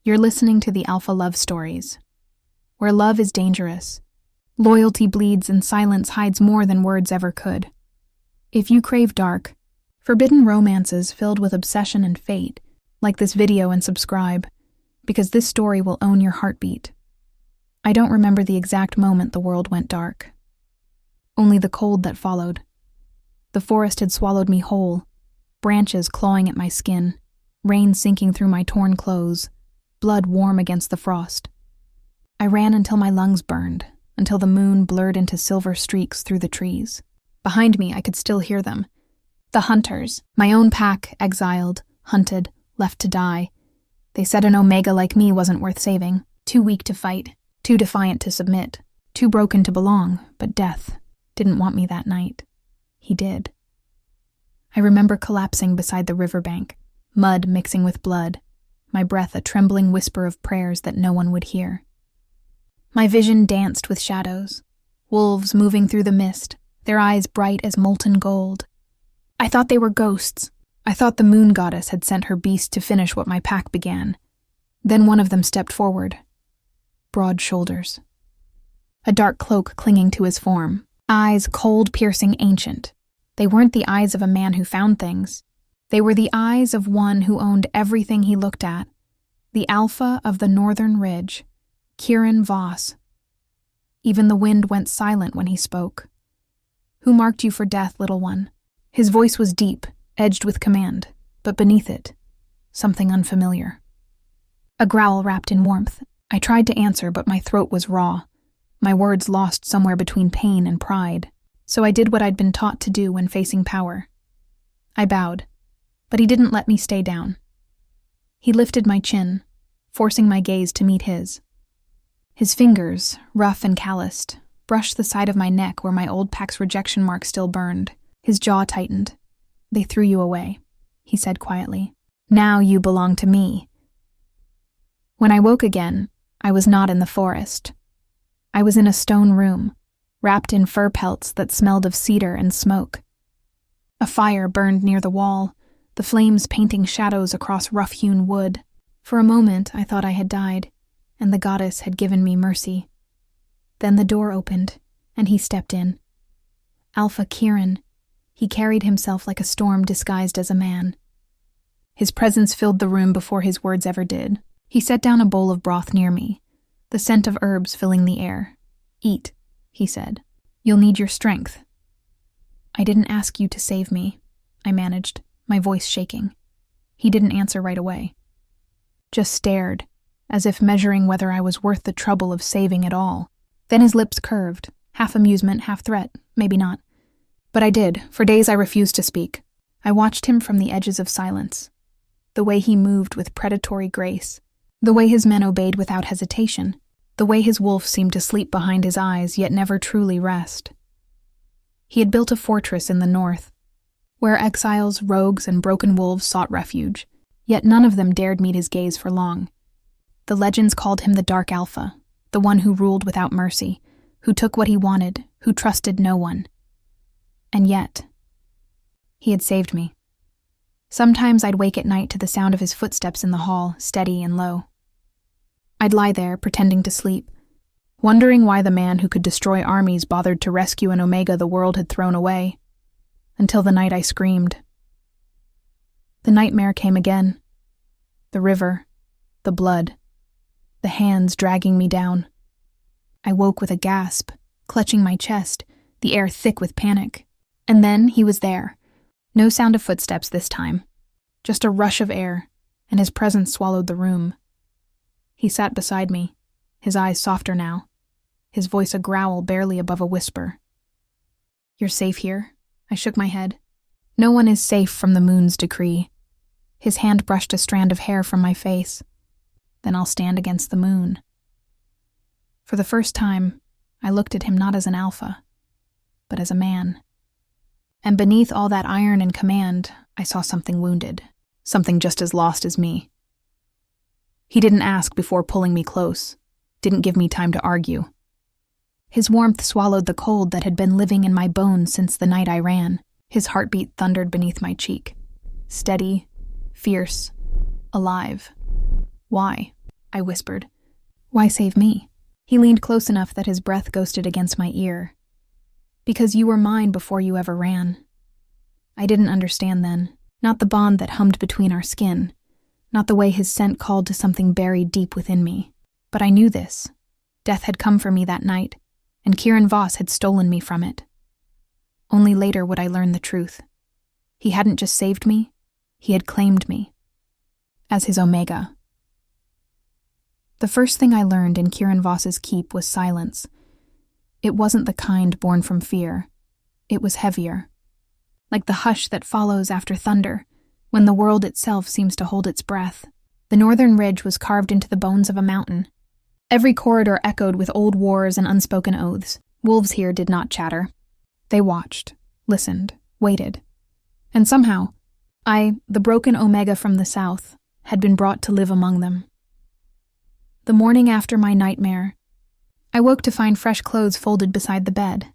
You're listening to the Alpha Love Stories, where love is dangerous, loyalty bleeds, and silence hides more than words ever could. If you crave dark, forbidden romances filled with obsession and fate, like this video and subscribe, because this story will own your heartbeat. I don't remember the exact moment the world went dark. Only the cold that followed. The forest had swallowed me whole, branches clawing at my skin, rain sinking through my torn clothes, blood warm against the frost. I ran until my lungs burned, until the moon blurred into silver streaks through the trees. Behind me, I could still hear them. The hunters, my own pack, exiled, hunted, left to die. They said an Omega like me wasn't worth saving, too weak to fight, too defiant to submit, too broken to belong, but death didn't want me that night. He did. I remember collapsing beside the riverbank, mud mixing with blood, my breath a trembling whisper of prayers that no one would hear. My vision danced with shadows, wolves moving through the mist, their eyes bright as molten gold. I thought they were ghosts. I thought the moon goddess had sent her beast to finish what my pack began. Then one of them stepped forward. Broad shoulders. A dark cloak clinging to his form. Eyes cold, piercing, ancient. They weren't the eyes of a man who found things. They were the eyes of one who owned everything he looked at. The Alpha of the Northern Ridge, Kieran Voss. Even the wind went silent when he spoke. "Who marked you for death, little one?" His voice was deep, edged with command, but beneath it, something unfamiliar. A growl wrapped in warmth. I tried to answer, but my throat was raw, my words lost somewhere between pain and pride. So I did what I'd been taught to do when facing power. I bowed, but he didn't let me stay down. He lifted my chin, forcing my gaze to meet his. His fingers, rough and calloused, brushed the side of my neck where my old pack's rejection mark still burned. His jaw tightened. "They threw you away," he said quietly. "Now you belong to me." When I woke again, I was not in the forest. I was in a stone room, wrapped in fur pelts that smelled of cedar and smoke. A fire burned near the wall, the flames painting shadows across rough-hewn wood. For a moment, I thought I had died, and the goddess had given me mercy. Then the door opened, and he stepped in. Alpha Kieran. He carried himself like a storm disguised as a man. His presence filled the room before his words ever did. He set down a bowl of broth near me, the scent of herbs filling the air. "Eat," he said. "You'll need your strength." "I didn't ask you to save me," I managed, my voice shaking. He didn't answer right away. Just stared, as if measuring whether I was worth the trouble of saving at all. Then his lips curved, half amusement, half threat, maybe not. But I did. For days I refused to speak. I watched him from the edges of silence. The way he moved with predatory grace. The way his men obeyed without hesitation. The way his wolf seemed to sleep behind his eyes yet never truly rest. He had built a fortress in the north, where exiles, rogues, and broken wolves sought refuge, yet none of them dared meet his gaze for long. The legends called him the Dark Alpha, the one who ruled without mercy, who took what he wanted, who trusted no one. And yet, he had saved me. Sometimes I'd wake at night to the sound of his footsteps in the hall, steady and low. I'd lie there, pretending to sleep, wondering why the man who could destroy armies bothered to rescue an Omega the world had thrown away, until the night I screamed. The nightmare came again. The river, the blood, the hands dragging me down. I woke with a gasp, clutching my chest, the air thick with panic. And then he was there. No sound of footsteps this time, just a rush of air, and his presence swallowed the room. He sat beside me, his eyes softer now, his voice a growl barely above a whisper. "You're safe here?" I shook my head. "No one is safe from the moon's decree." His hand brushed a strand of hair from my face. "Then I'll stand against the moon." For the first time, I looked at him not as an alpha, but as a man. And beneath all that iron and command, I saw something wounded, something just as lost as me. He didn't ask before pulling me close, didn't give me time to argue. His warmth swallowed the cold that had been living in my bones since the night I ran. His heartbeat thundered beneath my cheek. Steady, fierce, alive. Why? I whispered. Why save me? He leaned close enough that his breath ghosted against my ear. Because you were mine before you ever ran. I didn't understand then, not the bond that hummed between our skin, not the way his scent called to something buried deep within me. But I knew this. Death had come for me that night, and Kieran Voss had stolen me from it. Only later would I learn the truth. He hadn't just saved me, he had claimed me. As his Omega. The first thing I learned in Kieran Voss's keep was silence. It wasn't the kind born from fear. It was heavier. Like the hush that follows after thunder, when the world itself seems to hold its breath. The northern ridge was carved into the bones of a mountain. Every corridor echoed with old wars and unspoken oaths. Wolves here did not chatter. They watched, listened, waited. And somehow, I, the broken Omega from the south, had been brought to live among them. The morning after my nightmare, I woke to find fresh clothes folded beside the bed.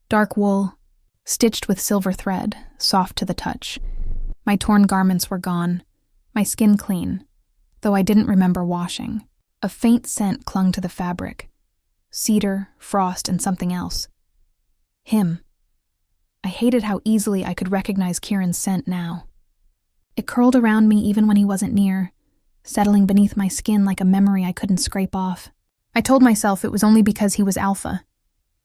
Dark wool, stitched with silver thread, soft to the touch. My torn garments were gone, my skin clean, though I didn't remember washing. A faint scent clung to the fabric. Cedar, frost, and something else. Him. I hated how easily I could recognize Kieran's scent now. It curled around me even when he wasn't near, settling beneath my skin like a memory I couldn't scrape off. I told myself it was only because he was alpha.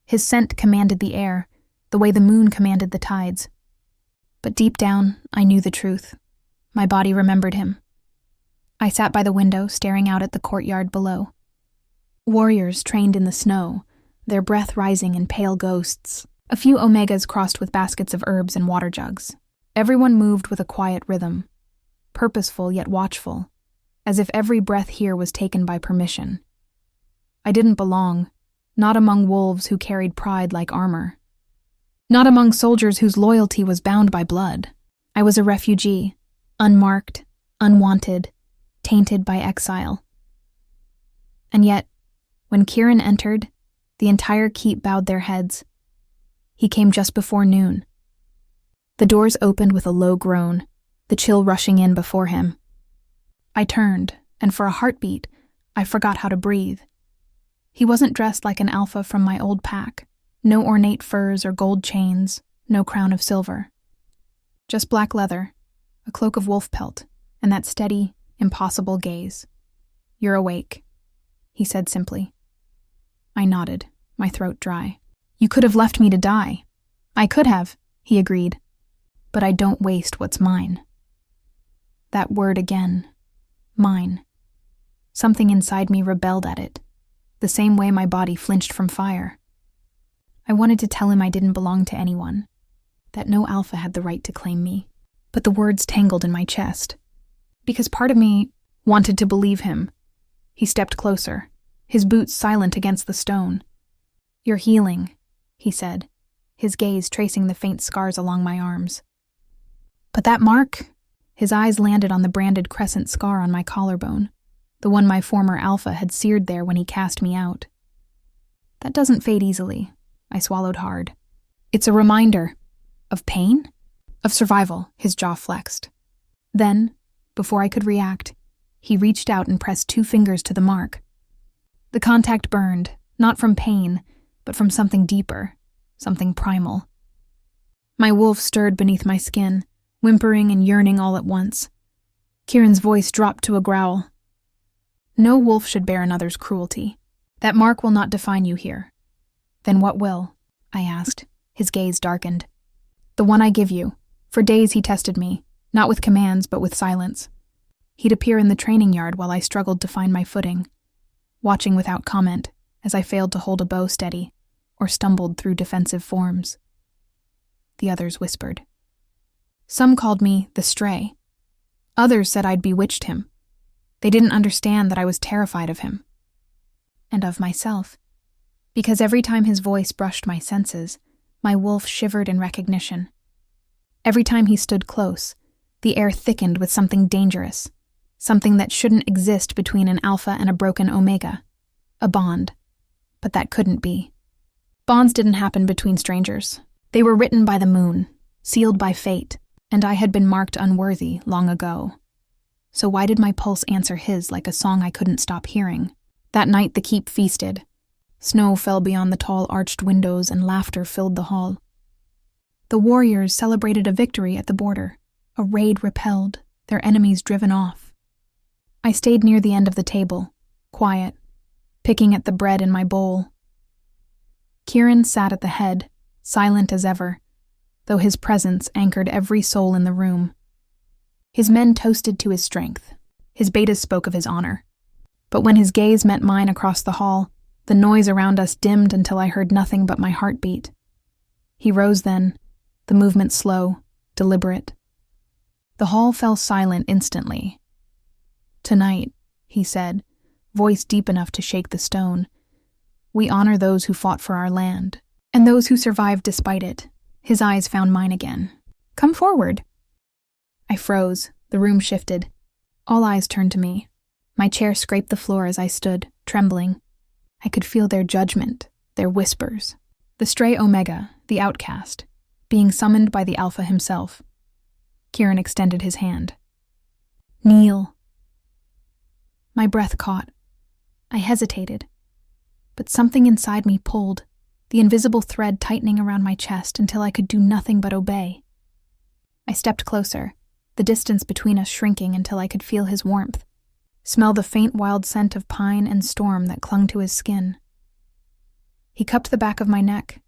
His scent commanded the air, the way the moon commanded the tides. But deep down, I knew the truth. My body remembered him. I sat by the window, staring out at the courtyard below. Warriors trained in the snow, their breath rising in pale ghosts. A few Omegas crossed with baskets of herbs and water jugs. Everyone moved with a quiet rhythm, purposeful yet watchful, as if every breath here was taken by permission. I didn't belong, not among wolves who carried pride like armor. Not among soldiers whose loyalty was bound by blood. I was a refugee, unmarked, unwanted, tainted by exile. And yet, when Kieran entered, the entire keep bowed their heads. He came just before noon. The doors opened with a low groan, the chill rushing in before him. I turned, and for a heartbeat, I forgot how to breathe. He wasn't dressed like an alpha from my old pack. No ornate furs or gold chains, no crown of silver. Just black leather, a cloak of wolf pelt, and that steady, impossible gaze. "You're awake," he said simply. I nodded, my throat dry. "You could have left me to die." "I could have," he agreed. "But I don't waste what's mine." That word again. Mine. Something inside me rebelled at it, the same way my body flinched from fire. I wanted to tell him I didn't belong to anyone, that no alpha had the right to claim me, but the words tangled in my chest. Because part of me wanted to believe him. He stepped closer, his boots silent against the stone. "You're healing," he said, his gaze tracing the faint scars along my arms. "But that mark?" His eyes landed on the branded crescent scar on my collarbone, the one my former alpha had seared there when he cast me out. "That doesn't fade easily," I swallowed hard. "It's a reminder." "Of pain?" "Of survival," his jaw flexed. Then, before I could react, he reached out and pressed 2 fingers to the mark. The contact burned, not from pain, but from something deeper, something primal. My wolf stirred beneath my skin, whimpering and yearning all at once. Kieran's voice dropped to a growl. "No wolf should bear another's cruelty. That mark will not define you here." "Then what will?" I asked. His gaze darkened. "The one I give you." For days he tested me, not with commands but with silence. He'd appear in the training yard while I struggled to find my footing, watching without comment as I failed to hold a bow steady or stumbled through defensive forms. The others whispered. Some called me the Stray. Others said I'd bewitched him. They didn't understand that I was terrified of him. And of myself. Because every time his voice brushed my senses, my wolf shivered in recognition. Every time he stood close, the air thickened with something dangerous, something that shouldn't exist between an alpha and a broken omega. A bond. But that couldn't be. Bonds didn't happen between strangers. They were written by the moon, sealed by fate, and I had been marked unworthy long ago. so why did my pulse answer his like a song I couldn't stop hearing? That night the keep feasted. Snow fell beyond the tall arched windows and laughter filled the hall. The warriors celebrated a victory at the border, a raid repelled, their enemies driven off. I stayed near the end of the table, quiet, picking at the bread in my bowl. Kieran sat at the head, silent as ever, though his presence anchored every soul in the room. His men toasted to his strength. His betas spoke of his honor. But when his gaze met mine across the hall, the noise around us dimmed until I heard nothing but my heartbeat. He rose then, the movement slow, deliberate. The hall fell silent instantly. "Tonight," he said, voice deep enough to shake the stone, "we honor those who fought for our land, and those who survived despite it." His eyes found mine again. "Come forward." I froze. The room shifted. All eyes turned to me. My chair scraped the floor as I stood, trembling. I could feel their judgment, their whispers. The stray Omega, the outcast, being summoned by the Alpha himself. Kieran extended his hand. "Kneel." My breath caught. I hesitated. But something inside me pulled, the invisible thread tightening around my chest until I could do nothing but obey. I stepped closer, the distance between us shrinking until I could feel his warmth, smell the faint wild scent of pine and storm that clung to his skin. He cupped the back of my neck,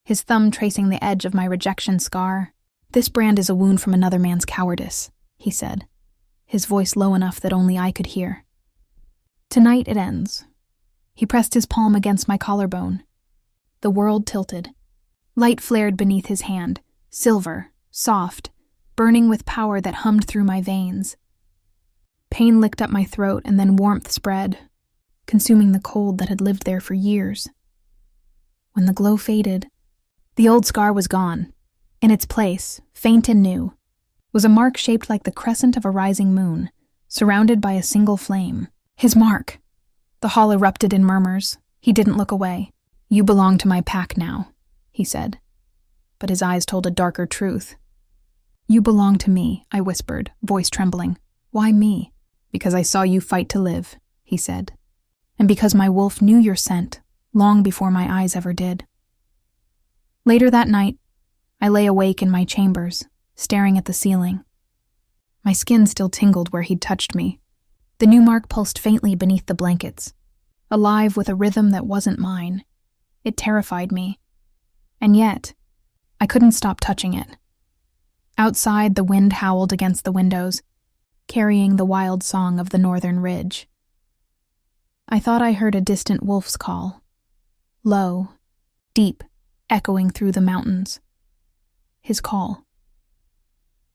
his thumb tracing the edge of my rejection scar. "This brand is a wound from another man's cowardice," he said, his voice low enough that only I could hear. "Tonight it ends." He pressed his palm against my collarbone. The world tilted. Light flared beneath his hand, silver, soft, burning with power that hummed through my veins. Pain licked up my throat and then warmth spread, consuming the cold that had lived there for years. When the glow faded, the old scar was gone. In its place, faint and new, was a mark shaped like the crescent of a rising moon, surrounded by a single flame. His mark! The hall erupted in murmurs. He didn't look away. "You belong to my pack now," he said. But his eyes told a darker truth. "You belong to me," I whispered, voice trembling. "Why me?" "Because I saw you fight to live," he said. "And because my wolf knew your scent, long before my eyes ever did." Later that night, I lay awake in my chambers, staring at the ceiling. My skin still tingled where he'd touched me. The new mark pulsed faintly beneath the blankets, alive with a rhythm that wasn't mine. It terrified me. And yet, I couldn't stop touching it. Outside, the wind howled against the windows, carrying the wild song of the northern ridge. I thought I heard a distant wolf's call, low, deep, echoing through the mountains. His call.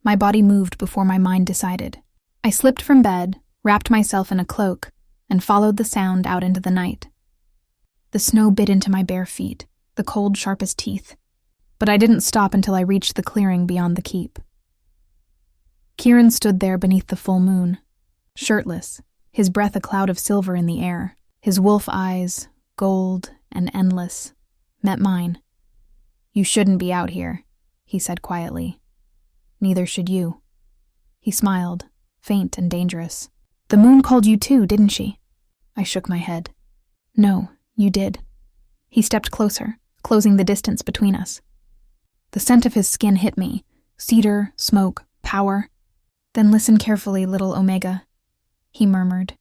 My body moved before my mind decided. I slipped from bed, wrapped myself in a cloak, and followed the sound out into the night. The snow bit into my bare feet, the cold sharp as teeth, but I didn't stop until I reached the clearing beyond the keep. Kieran stood there beneath the full moon, shirtless, his breath a cloud of silver in the air. His wolf eyes, gold and endless, met mine. "You shouldn't be out here," he said quietly. "Neither should you." He smiled, faint and dangerous. "The moon called you too, didn't she?" I shook my head. "No, you did." He stepped closer, closing the distance between us. The scent of his skin hit me, cedar, smoke, power. "Then listen carefully, little Omega," he murmured,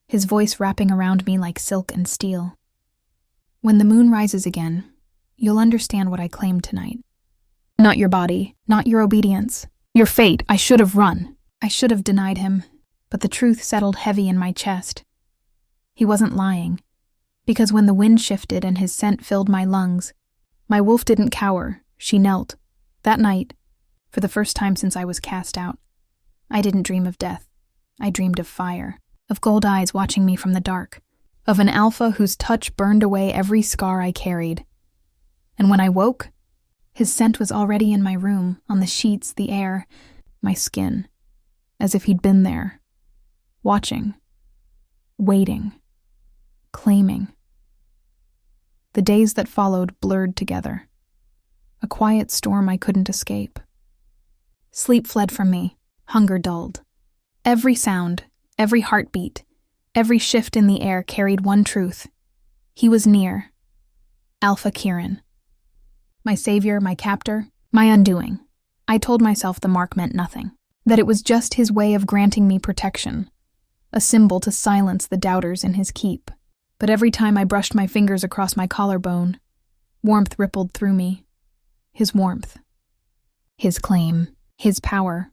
his voice wrapping around me like silk and steel. "When the moon rises again, you'll understand what I claimed tonight. Not your body, not your obedience, your fate. I should have run. I should have denied him, but the truth settled heavy in my chest. He wasn't lying, because when the wind shifted and his scent filled my lungs, my wolf didn't cower, she knelt. That night, for the first time since I was cast out, I didn't dream of death. I dreamed of fire, of gold eyes watching me from the dark, of an alpha whose touch burned away every scar I carried. And when I woke, his scent was already in my room, on the sheets, the air, my skin, as if he'd been there, watching, waiting, claiming. The days that followed blurred together, a quiet storm I couldn't escape. Sleep fled from me, hunger dulled, Every sound, every heartbeat, every shift in the air carried one truth. He was near. Alpha Kieran. My savior, my captor, my undoing. I told myself the mark meant nothing, that it was just his way of granting me protection, a symbol to silence the doubters in his keep. But every time I brushed my fingers across my collarbone, warmth rippled through me. His warmth. His claim. His power.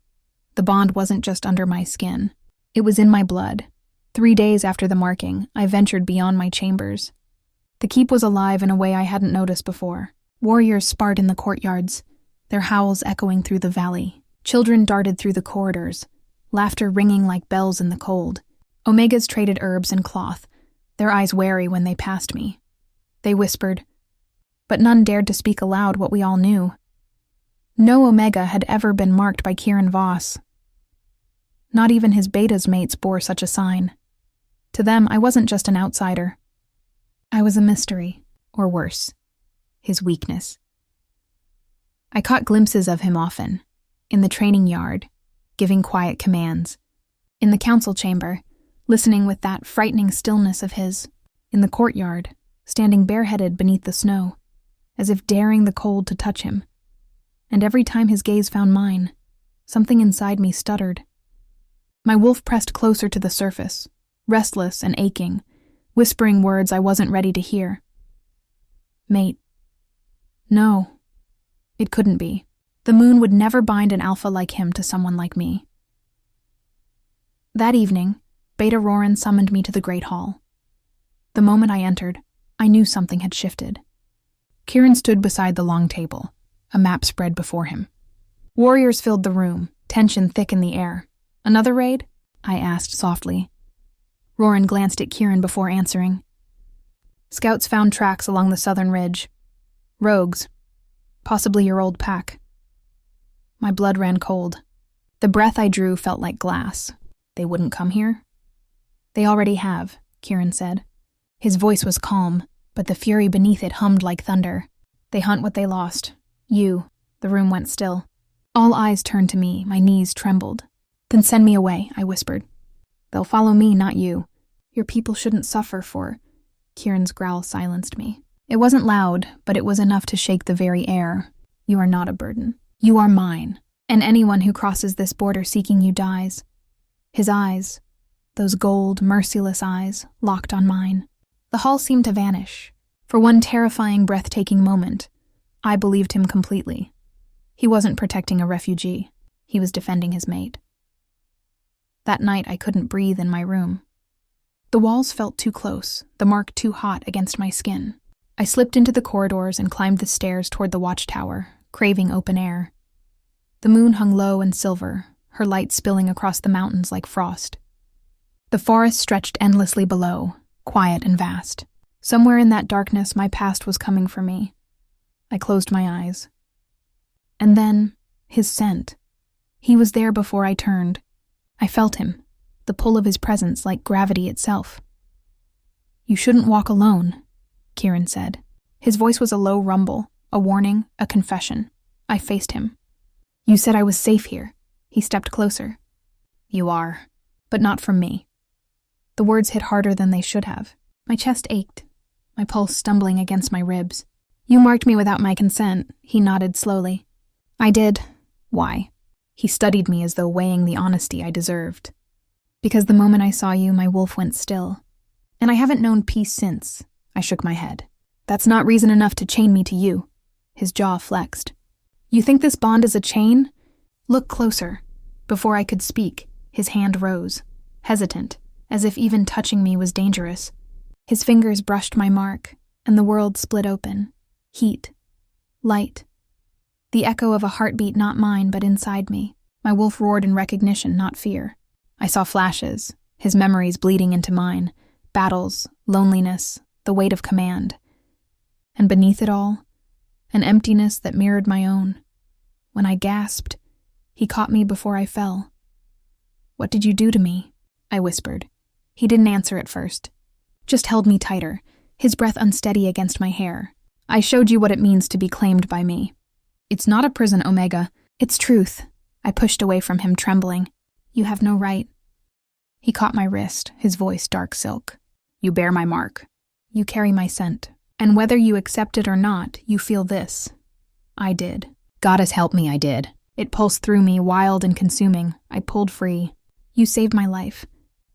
The bond wasn't just under my skin. It was in my blood. 3 days after the marking, I ventured beyond my chambers. The keep was alive in a way I hadn't noticed before. Warriors sparred in the courtyards, their howls echoing through the valley. Children darted through the corridors, laughter ringing like bells in the cold. Omegas traded herbs and cloth, their eyes wary when they passed me. They whispered, but none dared to speak aloud what we all knew. No Omega had ever been marked by Kieran Voss. Not even his Beta's mates bore such a sign. To them, I wasn't just an outsider. I was a mystery, or worse, his weakness. I caught glimpses of him often, in the training yard, giving quiet commands, in the council chamber, listening with that frightening stillness of his, in the courtyard, standing bareheaded beneath the snow, as if daring the cold to touch him. And every time his gaze found mine, something inside me stuttered. My wolf pressed closer to the surface, restless and aching, whispering words I wasn't ready to hear. Mate. No. It couldn't be. The moon would never bind an alpha like him to someone like me. That evening, Beta Roran summoned me to the Great Hall. The moment I entered, I knew something had shifted. Kieran stood beside the long table, a map spread before him. Warriors filled the room, tension thick in the air. Another raid? I asked softly. Roran glanced at Kieran before answering. Scouts found tracks along the southern ridge. Rogues. Possibly your old pack. My blood ran cold. The breath I drew felt like glass. They wouldn't come here? They already have, Kieran said. His voice was calm, but the fury beneath it hummed like thunder. They hunt what they lost. You. The room went still. All eyes turned to me, my knees trembled. Then send me away, I whispered. They'll follow me, not you. Your people shouldn't suffer for... Kieran's growl silenced me. It wasn't loud, but it was enough to shake the very air. You are not a burden. You are mine, and anyone who crosses this border seeking you dies. His eyes, those gold, merciless eyes, locked on mine. The hall seemed to vanish. For one terrifying, breathtaking moment, I believed him completely. He wasn't protecting a refugee. He was defending his mate. That night, I couldn't breathe in my room. The walls felt too close, the mark too hot against my skin. I slipped into the corridors and climbed the stairs toward the watchtower, craving open air. The moon hung low and silver, her light spilling across the mountains like frost. The forest stretched endlessly below, quiet and vast. Somewhere in that darkness, my past was coming for me. I closed my eyes. And then, his scent. He was there before I turned. I felt him, the pull of his presence like gravity itself. You shouldn't walk alone, Kieran said. His voice was a low rumble, a warning, a confession. I faced him. You said I was safe here. He stepped closer. You are, but not from me. The words hit harder than they should have. My chest ached, my pulse stumbling against my ribs. You marked me without my consent, he nodded slowly. I did. Why? He studied me as though weighing the honesty I deserved. Because the moment I saw you, my wolf went still. And I haven't known peace since. I shook my head. That's not reason enough to chain me to you. His jaw flexed. You think this bond is a chain? Look closer. Before I could speak, his hand rose, hesitant, as if even touching me was dangerous. His fingers brushed my mark, and the world split open. Heat. Light. The echo of a heartbeat not mine, but inside me. My wolf roared in recognition, not fear. I saw flashes, his memories bleeding into mine. Battles, loneliness, the weight of command. And beneath it all, an emptiness that mirrored my own. When I gasped, he caught me before I fell. What did you do to me? I whispered. He didn't answer at first. Just held me tighter, his breath unsteady against my hair. I showed you what it means to be claimed by me. It's not a prison, Omega. It's truth. I pushed away from him, trembling. You have no right. He caught my wrist, his voice dark silk. You bear my mark. You carry my scent. And whether you accept it or not, you feel this. I did. Goddess help me, I did. It pulsed through me, wild and consuming. I pulled free. You saved my life.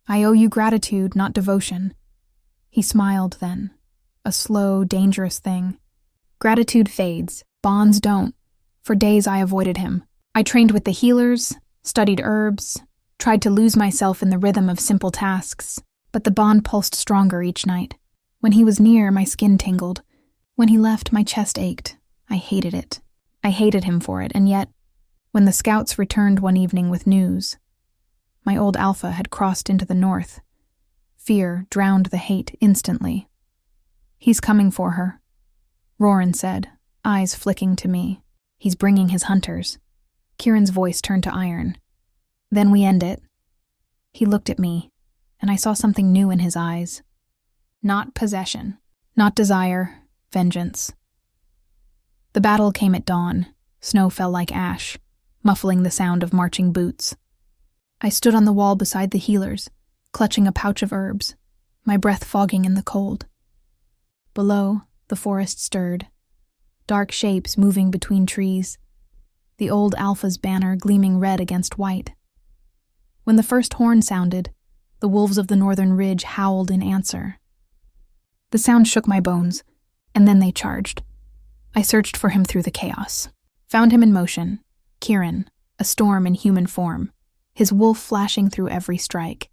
I owe you gratitude, not devotion. He smiled then. A slow, dangerous thing. Gratitude fades. Bonds don't. For days I avoided him. I trained with the healers, studied herbs, tried to lose myself in the rhythm of simple tasks, but the bond pulsed stronger each night. When he was near, my skin tingled. When he left, my chest ached. I hated it. I hated him for it, and yet, when the scouts returned one evening with news, my old alpha had crossed into the north. Fear drowned the hate instantly. He's coming for her, Roran said, eyes flicking to me. He's bringing his hunters. Kieran's voice turned to iron. Then we end it. He looked at me, and I saw something new in his eyes. Not possession, not desire, vengeance. The battle came at dawn. Snow fell like ash, muffling the sound of marching boots. I stood on the wall beside the healers, clutching a pouch of herbs, my breath fogging in the cold. Below, the forest stirred, dark shapes moving between trees, the old alpha's banner gleaming red against white. When the first horn sounded, the wolves of the northern ridge howled in answer. The sound shook my bones, and then they charged. I searched for him through the chaos. Found him in motion, Kieran, a storm in human form, his wolf flashing through every strike.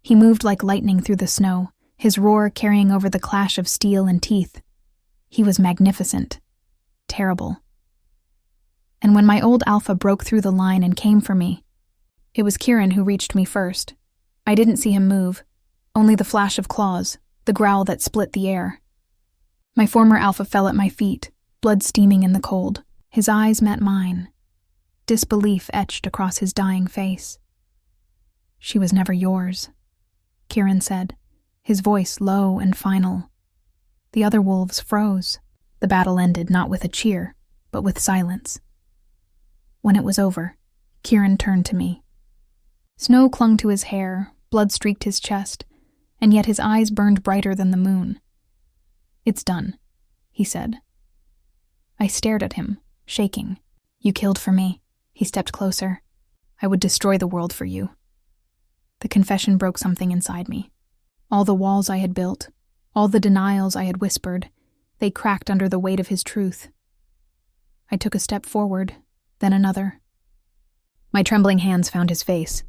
He moved like lightning through the snow, his roar carrying over the clash of steel and teeth. He was magnificent, terrible. And when my old alpha broke through the line and came for me, it was Kieran who reached me first. I didn't see him move, only the flash of claws, the growl that split the air. My former alpha fell at my feet, blood steaming in the cold. His eyes met mine. Disbelief etched across his dying face. She was never yours, Kieran said, his voice low and final. The other wolves froze. The battle ended not with a cheer, but with silence. When it was over, Kieran turned to me. Snow clung to his hair, blood streaked his chest, and yet his eyes burned brighter than the moon. It's done, he said. I stared at him, shaking. You killed for me. He stepped closer. I would destroy the world for you. The confession broke something inside me. All the walls I had built, all the denials I had whispered, they cracked under the weight of his truth. I took a step forward, then another. My trembling hands found his face.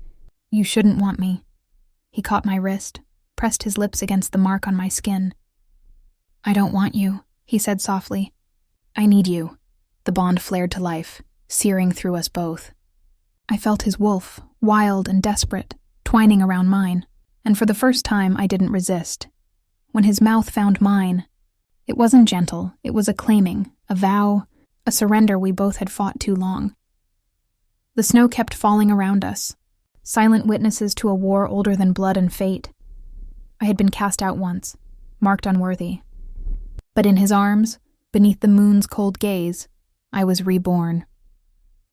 You shouldn't want me. He caught my wrist, pressed his lips against the mark on my skin. I don't want you, he said softly. I need you. The bond flared to life, searing through us both. I felt his wolf, wild and desperate, twining around mine, and for the first time I didn't resist. When his mouth found mine, it wasn't gentle, it was a claiming, a vow, a surrender we both had fought too long. The snow kept falling around us, silent witnesses to a war older than blood and fate. I had been cast out once, marked unworthy. But in his arms, beneath the moon's cold gaze, I was reborn.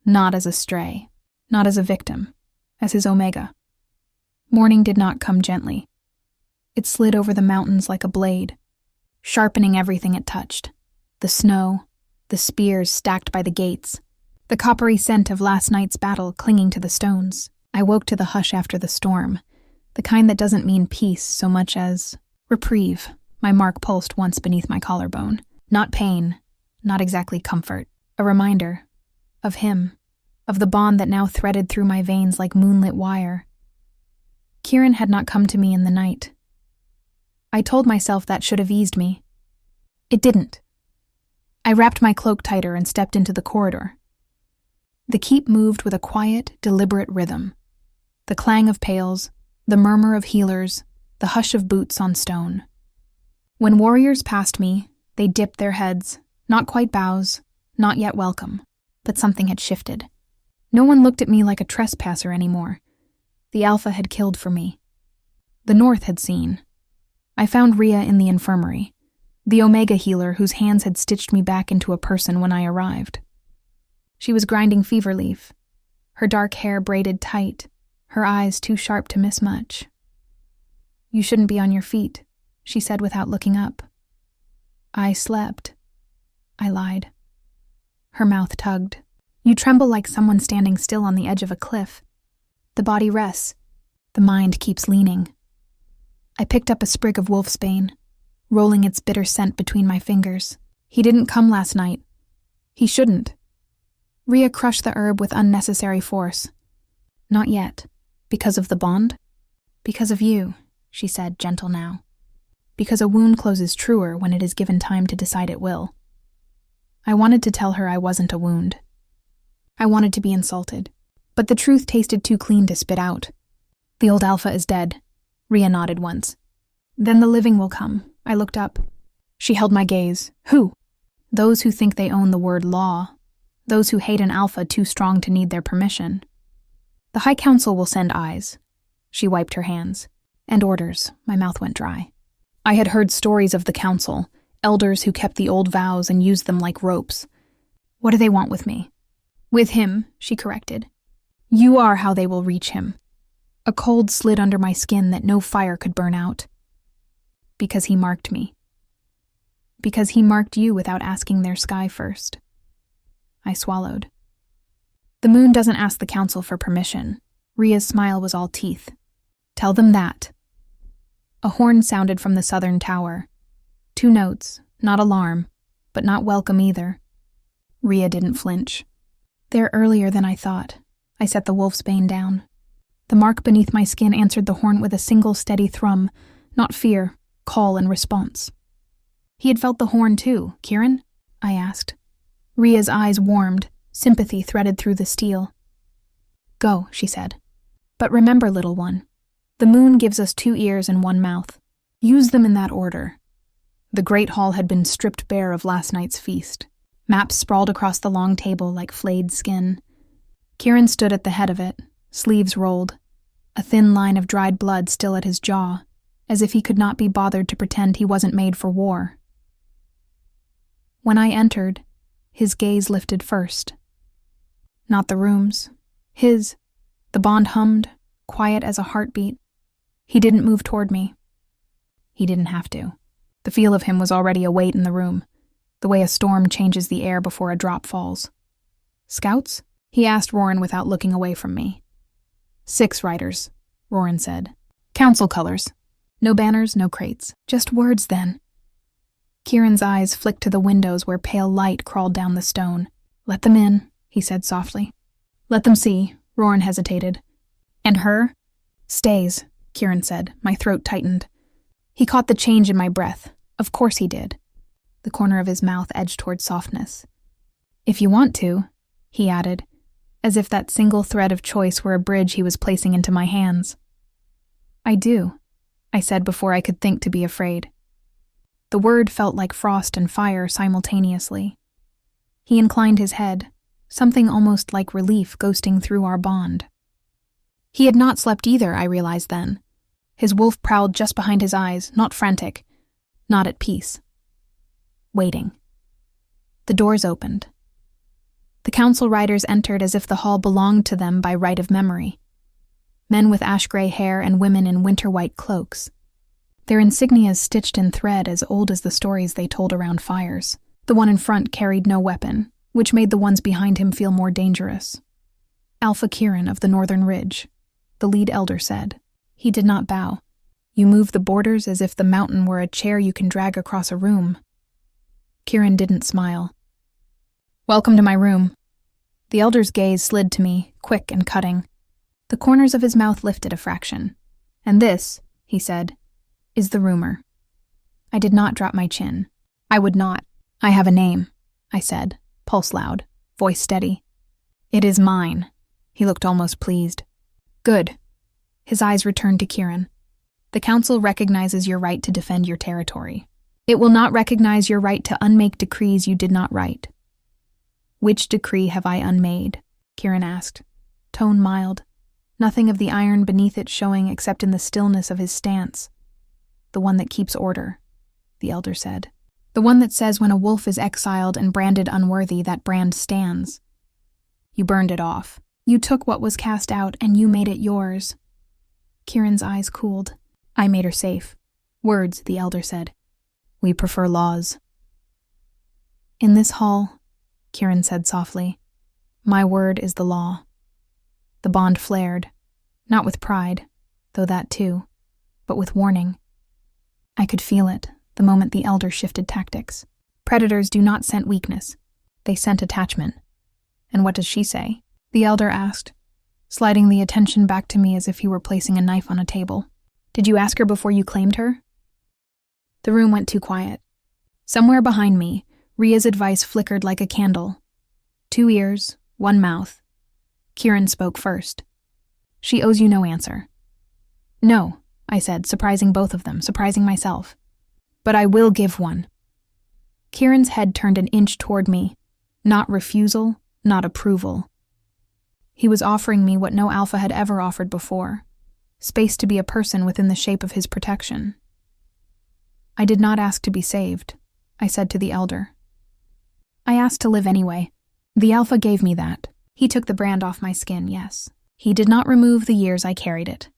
Not as a stray, not as a victim, as his omega. Morning did not come gently. It slid over the mountains like a blade, sharpening everything it touched. The snow, the spears stacked by the gates, the coppery scent of last night's battle clinging to the stones. I woke to the hush after the storm, the kind that doesn't mean peace so much as reprieve. My mark pulsed once beneath my collarbone. Not pain, not exactly comfort. A reminder of him, of the bond that now threaded through my veins like moonlit wire. Kieran had not come to me in the night. I told myself that should have eased me. It didn't. I wrapped my cloak tighter and stepped into the corridor. The keep moved with a quiet, deliberate rhythm. The clang of pails, the murmur of healers, the hush of boots on stone. When warriors passed me, they dipped their heads, not quite bows, not yet welcome, but something had shifted. No one looked at me like a trespasser anymore. The Alpha had killed for me. The North had seen. I found Rhea in the infirmary, the Omega healer whose hands had stitched me back into a person when I arrived. She was grinding fever leaf, her dark hair braided tight, her eyes too sharp to miss much. "You shouldn't be on your feet," she said without looking up. "I slept," I lied. Her mouth tugged. "You tremble like someone standing still on the edge of a cliff. The body rests. The mind keeps leaning." I picked up a sprig of wolfsbane, rolling its bitter scent between my fingers. "He didn't come last night. He shouldn't." Rhea crushed the herb with unnecessary force. "Not yet. Because of the bond?" "Because of you," she said, gentle now. "Because a wound closes truer when it is given time to decide it will." I wanted to tell her I wasn't a wound. I wanted to be insulted, but the truth tasted too clean to spit out. "The old alpha is dead," Rhea nodded once. "Then the living will come." I looked up. She held my gaze. "Who?" "Those who think they own the word law. Those who hate an alpha too strong to need their permission. The High Council will send eyes." She wiped her hands. "And orders." My mouth went dry. I had heard stories of the council, elders who kept the old vows and used them like ropes. "What do they want with me?" "With him," she corrected. "You are how they will reach him." A cold slid under my skin that no fire could burn out. "Because he marked me." "Because he marked you without asking their sky first." I swallowed. "The moon doesn't ask the council for permission." Rhea's smile was all teeth. "Tell them that." A horn sounded from the southern tower. 2 notes, not alarm, but not welcome either. Rhea didn't flinch. "They're earlier than I thought." I set the wolfsbane down. The mark beneath my skin answered the horn with a single steady thrum, not fear, call and response. "He had felt the horn too, Kieran?" I asked. Rhea's eyes warmed, sympathy threaded through the steel. "Go," she said. "But remember, little one, the moon gives us 2 ears and 1 mouth. Use them in that order." The great hall had been stripped bare of last night's feast. Maps sprawled across the long table like flayed skin. Kieran stood at the head of it, sleeves rolled, a thin line of dried blood still at his jaw, as if he could not be bothered to pretend he wasn't made for war. When I entered, his gaze lifted first. Not the room's. His. The bond hummed, quiet as a heartbeat. He didn't move toward me. He didn't have to. The feel of him was already a weight in the room, the way a storm changes the air before a drop falls. "Scouts?" he asked Roran without looking away from me. 6 riders, Roran said. "Council colors. No banners, no crates. Just words, then." Kieran's eyes flicked to the windows where pale light crawled down the stone. "Let them in," he said softly. "Let them see," Roran hesitated. "And her?" "Stays," Kieran said. My throat tightened. He caught the change in my breath. Of course he did. The corner of his mouth edged toward softness. "If you want to," he added, as if that single thread of choice were a bridge he was placing into my hands. "I do," I said before I could think to be afraid. The word felt like frost and fire simultaneously. He inclined his head, something almost like relief ghosting through our bond. He had not slept either, I realized then. His wolf prowled just behind his eyes, not frantic, not at peace. Waiting. The doors opened. The council riders entered as if the hall belonged to them by right of memory. Men with ash-gray hair and women in winter-white cloaks. Their insignias stitched in thread as old as the stories they told around fires. The one in front carried no weapon, which made the ones behind him feel more dangerous. "Alpha Kieran of the Northern Ridge," the lead elder said. He did not bow. "You move the borders as if the mountain were a chair you can drag across a room." Kieran didn't smile. "Welcome to my room." The elder's gaze slid to me, quick and cutting. The corners of his mouth lifted a fraction. "And this," he said, "is the rumor." I did not drop my chin. I would not. "I have a name," I said, pulse loud, voice steady. "It is mine." He looked almost pleased. "Good." His eyes returned to Kieran. "The council recognizes your right to defend your territory. It will not recognize your right to unmake decrees you did not write." "Which decree have I unmade?" Kieran asked, tone mild, nothing of the iron beneath it showing except in the stillness of his stance. "The one that keeps order," the elder said. "The one that says when a wolf is exiled and branded unworthy, that brand stands. You burned it off. You took what was cast out and you made it yours. Kieran's eyes cooled. I made her safe. Words, the elder said. We prefer laws. In this hall, Kieran said softly, my word is the law. The bond flared, not with pride, though that too, but with warning. I could feel it the moment the elder shifted tactics. Predators do not scent weakness. They scent attachment. And what does she say? The elder asked, sliding the attention back to me as if he were placing a knife on a table. Did you ask her before you claimed her? The room went too quiet. Somewhere behind me, Ria's advice flickered like a candle. 2 ears, 1 mouth. Kieran spoke first. She owes you no answer. No, I said, surprising both of them, surprising myself. But I will give one. Kieran's head turned an inch toward me. Not refusal, not approval. He was offering me what no alpha had ever offered before. Space to be a person within the shape of his protection. I did not ask to be saved, I said to the elder. I asked to live anyway. The alpha gave me that. He took the brand off my skin, yes. He did not remove the years I carried it.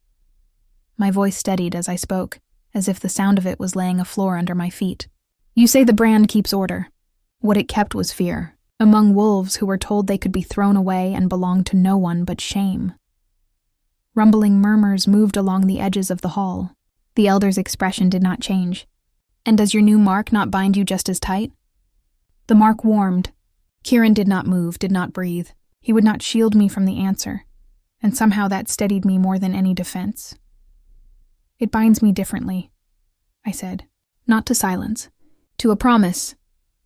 My voice steadied as I spoke, as if the sound of it was laying a floor under my feet. You say the brand keeps order. What it kept was fear, among wolves who were told they could be thrown away and belonged to no one but shame. Rumbling murmurs moved along the edges of the hall. The elder's expression did not change. And does your new mark not bind you just as tight? The mark warmed. Kieran did not move, did not breathe. He would not shield me from the answer, and somehow that steadied me more than any defense. It binds me differently, I said. Not to silence. To a promise.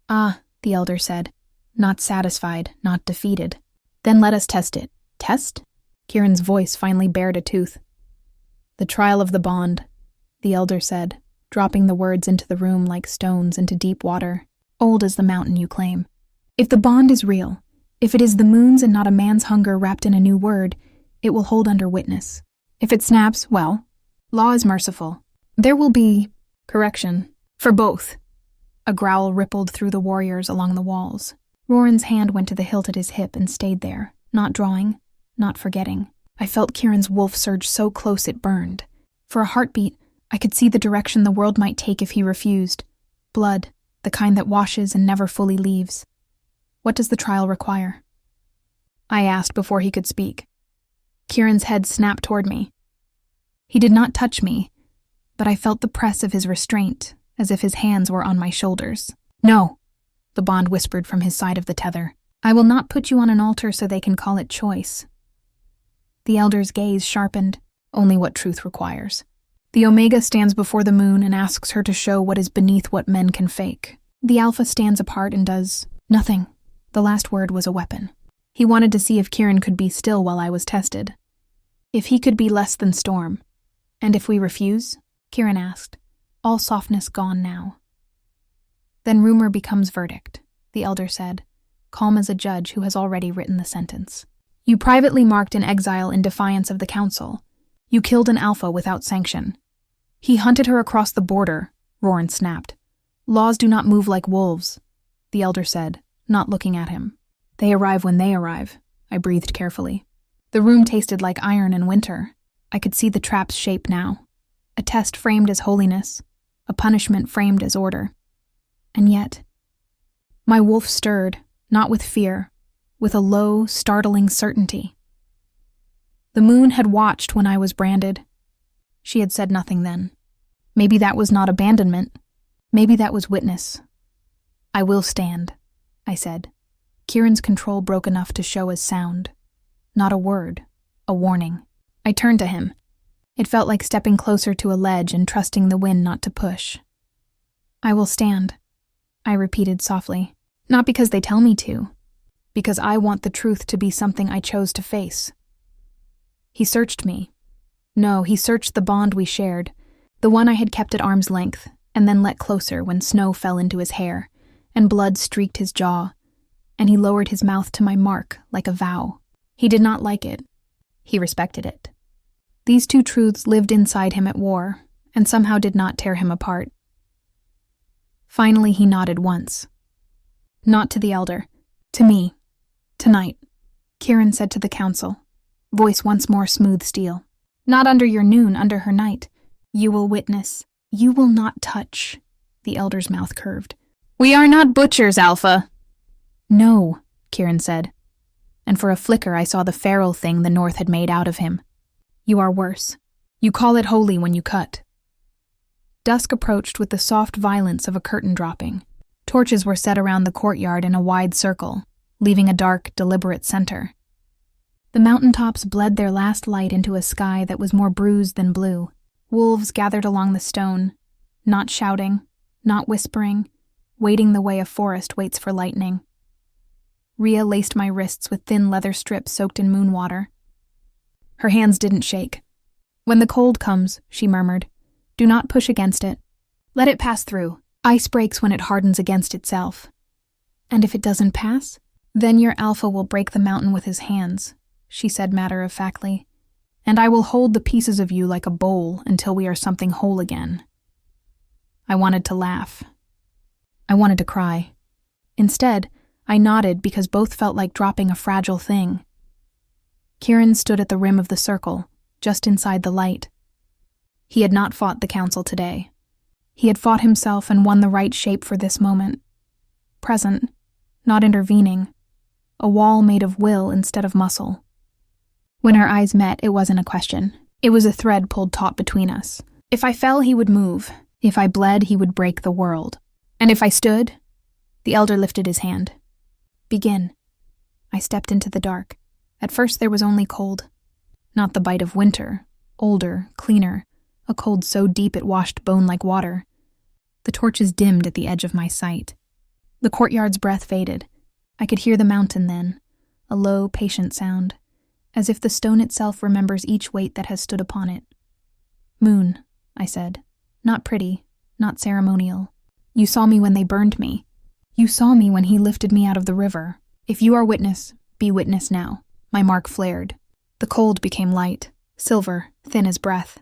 Ah, the elder said. Not satisfied, not defeated. Then let us test it. Test? Kieran's voice finally bared a tooth. The trial of the bond, the elder said, dropping the words into the room like stones into deep water, old as the mountain you claim. If the bond is real, if it is the moon's and not a man's hunger wrapped in a new word, it will hold under witness. If it snaps, well, law is merciful. There will be correction for both. A growl rippled through the warriors along the walls. Roran's hand went to the hilt at his hip and stayed there, not drawing, not forgetting. I felt Kieran's wolf surge so close it burned. For a heartbeat, I could see the direction the world might take if he refused. Blood, the kind that washes and never fully leaves. What does the trial require? I asked before he could speak. Kieran's head snapped toward me. He did not touch me, but I felt the press of his restraint, as if his hands were on my shoulders. No, the bond whispered from his side of the tether. I will not put you on an altar so they can call it choice. The elder's gaze sharpened, only what truth requires. The Omega stands before the moon and asks her to show what is beneath what men can fake. The Alpha stands apart and does nothing. The last word was a weapon. He wanted to see if Kieran could be still while I was tested. If he could be less than storm. And if we refuse? Kieran asked, all softness gone now. Then rumor becomes verdict, the elder said, calm as a judge who has already written the sentence. You privately marked an exile in defiance of the council. You killed an alpha without sanction. He hunted her across the border, Roran snapped. Laws do not move like wolves, the elder said, not looking at him. They arrive when they arrive, I breathed carefully. The room tasted like iron in winter. I could see the trap's shape now. A test framed as holiness, a punishment framed as order. And yet, my wolf stirred, not with fear, with a low, startling certainty. The moon had watched when I was branded. She had said nothing then. Maybe that was not abandonment. Maybe that was witness. I will stand, I said. Kieran's control broke enough to show as sound. Not a word, a warning. I turned to him. It felt like stepping closer to a ledge and trusting the wind not to push. I will stand, I repeated softly. Not because they tell me to. Because I want the truth to be something I chose to face. He searched me. No, he searched the bond we shared, the one I had kept at arm's length, and then let closer when snow fell into his hair, and blood streaked his jaw, and he lowered his mouth to my mark like a vow. He did not like it. He respected it. These two truths lived inside him at war, and somehow did not tear him apart. Finally he nodded once. Not to the elder. To me. Tonight. Kieran said to the council. Voice once more smooth steel. Not under your noon, under her night. You will witness. You will not touch. The elder's mouth curved. We are not butchers, Alpha. No, Kieran said. And for a flicker I saw the feral thing the North had made out of him. You are worse. You call it holy when you cut. Dusk approached with the soft violence of a curtain dropping. Torches were set around the courtyard in a wide circle, leaving a dark, deliberate center. The mountaintops bled their last light into a sky that was more bruised than blue. Wolves gathered along the stone, not shouting, not whispering, waiting the way a forest waits for lightning. Rhea laced my wrists with thin leather strips soaked in moon water. Her hands didn't shake. When the cold comes, she murmured, do not push against it. Let it pass through. Ice breaks when it hardens against itself. And if it doesn't pass, then your Alpha will break the mountain with his hands, she said matter-of-factly, and I will hold the pieces of you like a bowl until we are something whole again. I wanted to laugh. I wanted to cry. Instead, I nodded because both felt like dropping a fragile thing. Kieran stood at the rim of the circle, just inside the light. He had not fought the council today. He had fought himself and won the right shape for this moment. Present, not intervening. A wall made of will instead of muscle. When our eyes met, it wasn't a question. It was a thread pulled taut between us. If I fell, he would move. If I bled, he would break the world. And if I stood, the elder lifted his hand. Begin. I stepped into the dark. At first there was only cold. Not the bite of winter. Older, cleaner. A cold so deep it washed bone like water. The torches dimmed at the edge of my sight. The courtyard's breath faded. I could hear the mountain then, a low, patient sound, as if the stone itself remembers each weight that has stood upon it. Moon, I said. Not pretty, not ceremonial. You saw me when they burned me. You saw me when he lifted me out of the river. If you are witness, be witness now. My mark flared. The cold became light, silver, thin as breath.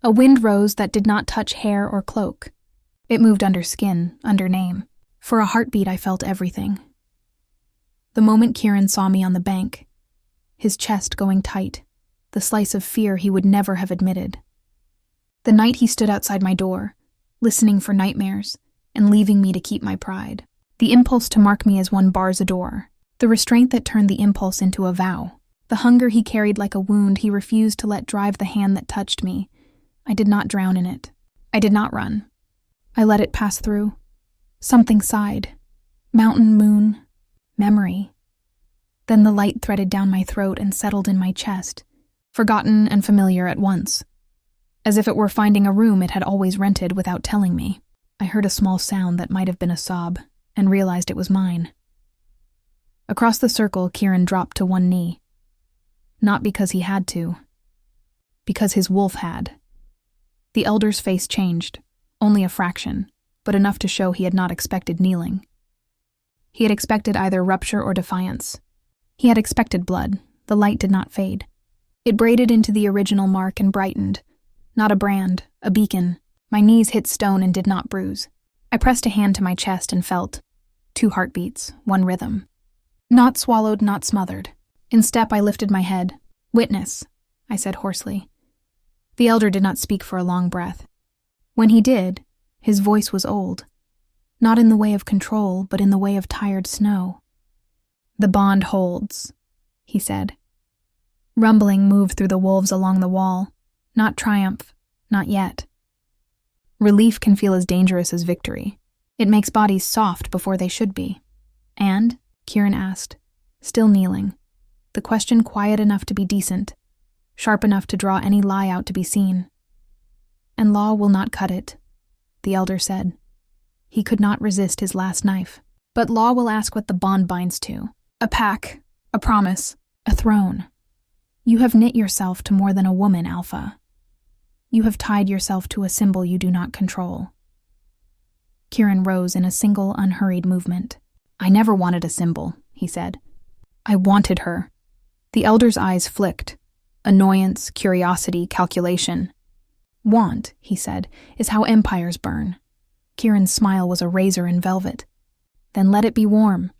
A wind rose that did not touch hair or cloak. It moved under skin, under name. For a heartbeat I felt everything. The moment Kieran saw me on the bank, his chest going tight, the slice of fear he would never have admitted. The night he stood outside my door, listening for nightmares, and leaving me to keep my pride. The impulse to mark me as one bars a door. The restraint that turned the impulse into a vow. The hunger he carried like a wound he refused to let drive the hand that touched me. I did not drown in it. I did not run. I let it pass through. Something sighed. Mountain, moon, memory. Then the light threaded down my throat and settled in my chest, forgotten and familiar at once. As if it were finding a room it had always rented without telling me. I heard a small sound that might have been a sob, and realized it was mine. Across the circle, Kieran dropped to one knee. Not because he had to. Because his wolf had. The elder's face changed, only a fraction, but enough to show he had not expected kneeling. He had expected either rupture or defiance. He had expected blood. The light did not fade. It braided into the original mark and brightened. Not a brand, a beacon. My knees hit stone and did not bruise. I pressed a hand to my chest and felt 2 heartbeats, 1 rhythm. Not swallowed, not smothered. In step, I lifted my head. Witness, I said hoarsely. The elder did not speak for a long breath. When he did, his voice was old. Not in the way of control, but in the way of tired snow. The bond holds, he said. Rumbling moved through the wolves along the wall. Not triumph, not yet. Relief can feel as dangerous as victory. It makes bodies soft before they should be. And, Kieran asked, still kneeling, the question quiet enough to be decent, sharp enough to draw any lie out to be seen. And law will not cut it, the elder said. He could not resist his last knife. But law will ask what the bond binds to. A pack, a promise, a throne. You have knit yourself to more than a woman, Alpha. You have tied yourself to a symbol you do not control. Kieran rose in a single, unhurried movement. I never wanted a symbol, he said. I wanted her. The elder's eyes flicked. Annoyance, curiosity, calculation. Want, he said, is how empires burn. Kieran's smile was a razor in velvet. Then let it be warm.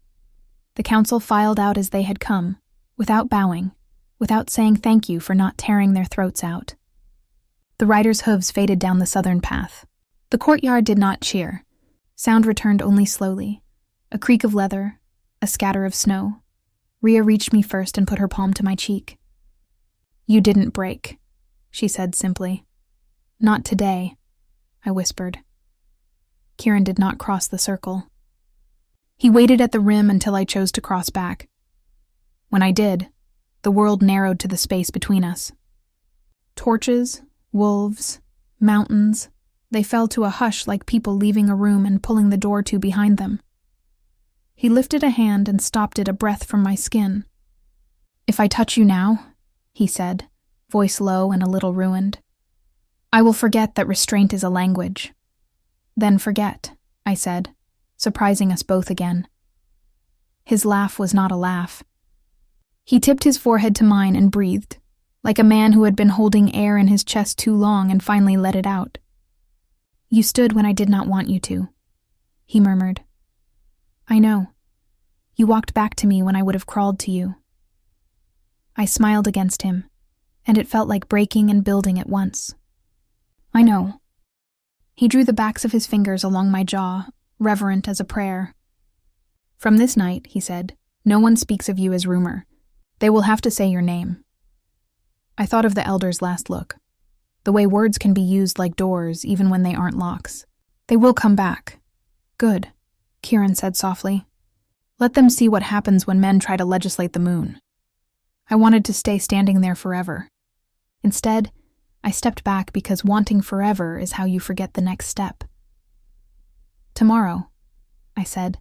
The council filed out as they had come, without bowing, without saying thank you for not tearing their throats out. The riders' hooves faded down the southern path. The courtyard did not cheer. Sound returned only slowly. A creak of leather, a scatter of snow. Rhea reached me first and put her palm to my cheek. "You didn't break," she said simply. "Not today," I whispered. Kieran did not cross the circle. He waited at the rim until I chose to cross back. When I did, the world narrowed to the space between us. Torches, wolves, mountains, they fell to a hush like people leaving a room and pulling the door to behind them. He lifted a hand and stopped it a breath from my skin. "If I touch you now," he said, voice low and a little ruined, "I will forget that restraint is a language." "Then forget," I said, surprising us both again. His laugh was not a laugh. He tipped his forehead to mine and breathed, like a man who had been holding air in his chest too long and finally let it out. "You stood when I did not want you to," he murmured. "I know. You walked back to me when I would have crawled to you." I smiled against him, and it felt like breaking and building at once. "I know." He drew the backs of his fingers along my jaw, reverent as a prayer. "From this night," he said, "no one speaks of you as rumor. They will have to say your name." I thought of the elder's last look, the way words can be used like doors even when they aren't locks. "They will come back." "Good," Kieran said softly. "Let them see what happens when men try to legislate the moon." I wanted to stay standing there forever. Instead, I stepped back because wanting forever is how you forget the next step. "Tomorrow," I said,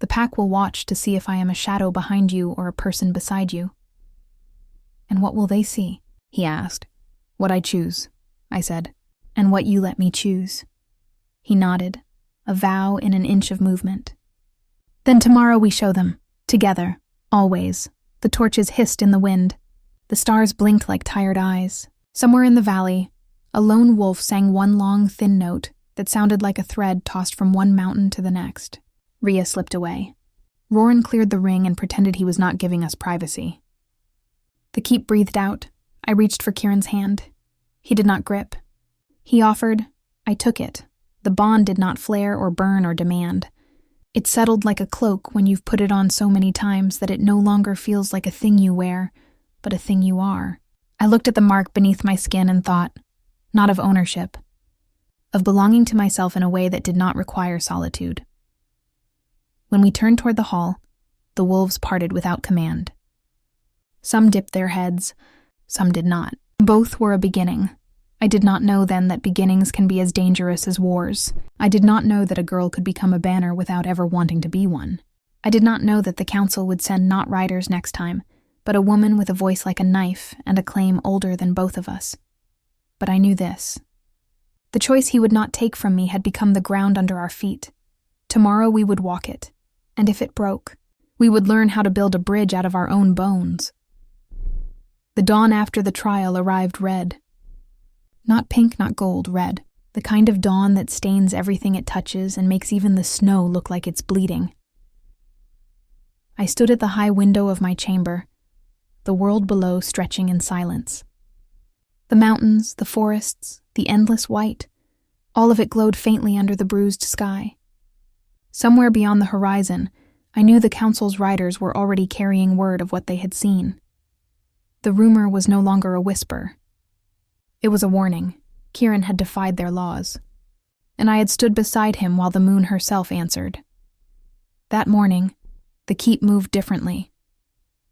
"the pack will watch to see if I am a shadow behind you or a person beside you." "And what will they see?" he asked. "What I choose," I said, "and what you let me choose." He nodded, a vow in an inch of movement. "Then tomorrow we show them, together, always." The torches hissed in the wind. The stars blinked like tired eyes. Somewhere in the valley, a lone wolf sang one long, thin note that sounded like a thread tossed from one mountain to the next. Rhea slipped away. Roran cleared the ring and pretended he was not giving us privacy. The keep breathed out. I reached for Kieran's hand. He did not grip. He offered. I took it. The bond did not flare or burn or demand. It settled like a cloak when you've put it on so many times that it no longer feels like a thing you wear, but a thing you are. I looked at the mark beneath my skin and thought, not of ownership, of belonging to myself in a way that did not require solitude. When we turned toward the hall, the wolves parted without command. Some dipped their heads, some did not. Both were a beginning. I did not know then that beginnings can be as dangerous as wars. I did not know that a girl could become a banner without ever wanting to be one. I did not know that the council would send not riders next time, but a woman with a voice like a knife and a claim older than both of us. But I knew this. The choice he would not take from me had become the ground under our feet. Tomorrow we would walk it, and if it broke, we would learn how to build a bridge out of our own bones. The dawn after the trial arrived red. Not pink, not gold, red. The kind of dawn that stains everything it touches and makes even the snow look like it's bleeding. I stood at the high window of my chamber, the world below stretching in silence. The mountains, the forests, the endless white, all of it glowed faintly under the bruised sky. Somewhere beyond the horizon, I knew the council's riders were already carrying word of what they had seen. The rumor was no longer a whisper. It was a warning. Kieran had defied their laws. And I had stood beside him while the moon herself answered. That morning, the keep moved differently.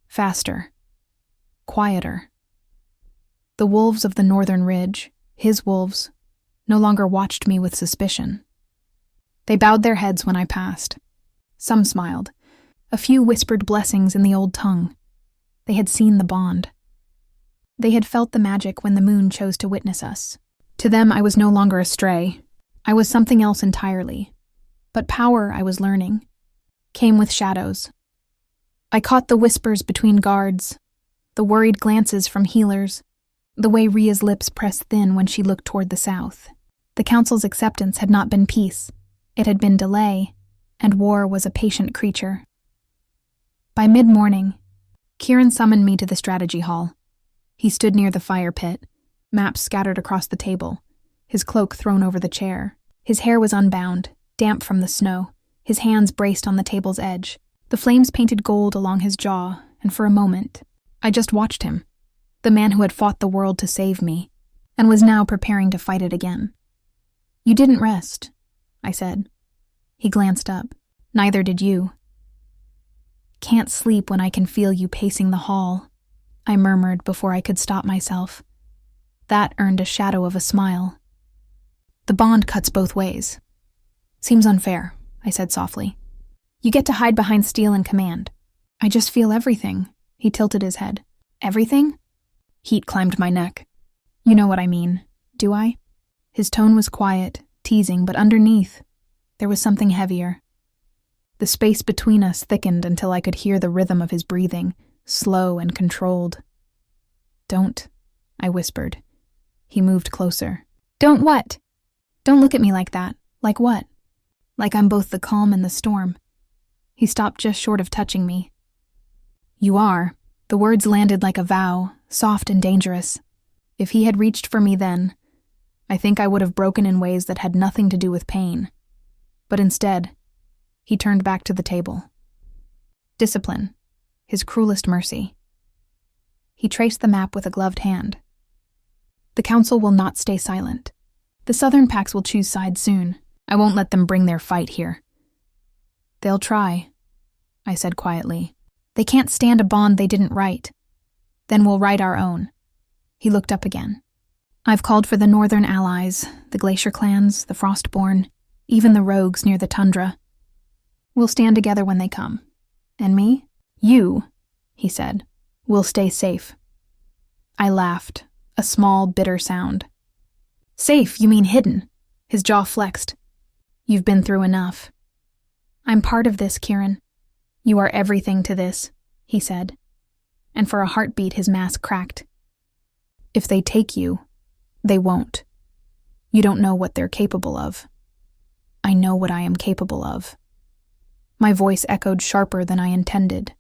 Faster. Quieter. The wolves of the northern ridge, his wolves, no longer watched me with suspicion. They bowed their heads when I passed. Some smiled. A few whispered blessings in the old tongue. They had seen the bond. They had felt the magic when the moon chose to witness us. To them, I was no longer a stray. I was something else entirely. But power, I was learning, came with shadows. I caught the whispers between guards, the worried glances from healers, the way Rhea's lips pressed thin when she looked toward the south. The council's acceptance had not been peace. It had been delay, and war was a patient creature. By mid-morning, Kieran summoned me to the strategy hall. He stood near the fire pit, maps scattered across the table, his cloak thrown over the chair. His hair was unbound, damp from the snow, his hands braced on the table's edge. The flames painted gold along his jaw, and for a moment, I just watched him, the man who had fought the world to save me, and was now preparing to fight it again. "You didn't rest," I said. He glanced up. "Neither did you." "Can't sleep when I can feel you pacing the hall," I murmured before I could stop myself. That earned a shadow of a smile. "The bond cuts both ways." "Seems unfair," I said softly. "You get to hide behind steel and command. I just feel everything." He tilted his head. "Everything?" Heat climbed my neck. "You know what I mean, do I?" His tone was quiet, teasing, but underneath, there was something heavier. The space between us thickened until I could hear the rhythm of his breathing, slow and controlled. "Don't," I whispered. He moved closer. "Don't what? Don't look at me like that." "Like what?" "Like I'm both the calm and the storm." He stopped just short of touching me. "You are." The words landed like a vow, soft and dangerous. If he had reached for me then, I think I would have broken in ways that had nothing to do with pain. But instead, he turned back to the table. Discipline, his cruelest mercy. He traced the map with a gloved hand. "The council will not stay silent. The southern packs will choose sides soon. I won't let them bring their fight here." "They'll try," I said quietly. "They can't stand a bond they didn't write. Then we'll write our own." He looked up again. "I've called for the northern allies, the glacier clans, the frostborn, even the rogues near the tundra. We'll stand together when they come. And me? You," he said, "will stay safe." I laughed, a small, bitter sound. "Safe, you mean hidden?" His jaw flexed. "You've been through enough." "I'm part of this, Kieran. You are everything to this," he said. And for a heartbeat his mask cracked. "If they take you, they won't. You don't know what they're capable of." "I know what I am capable of." My voice echoed sharper than I intended.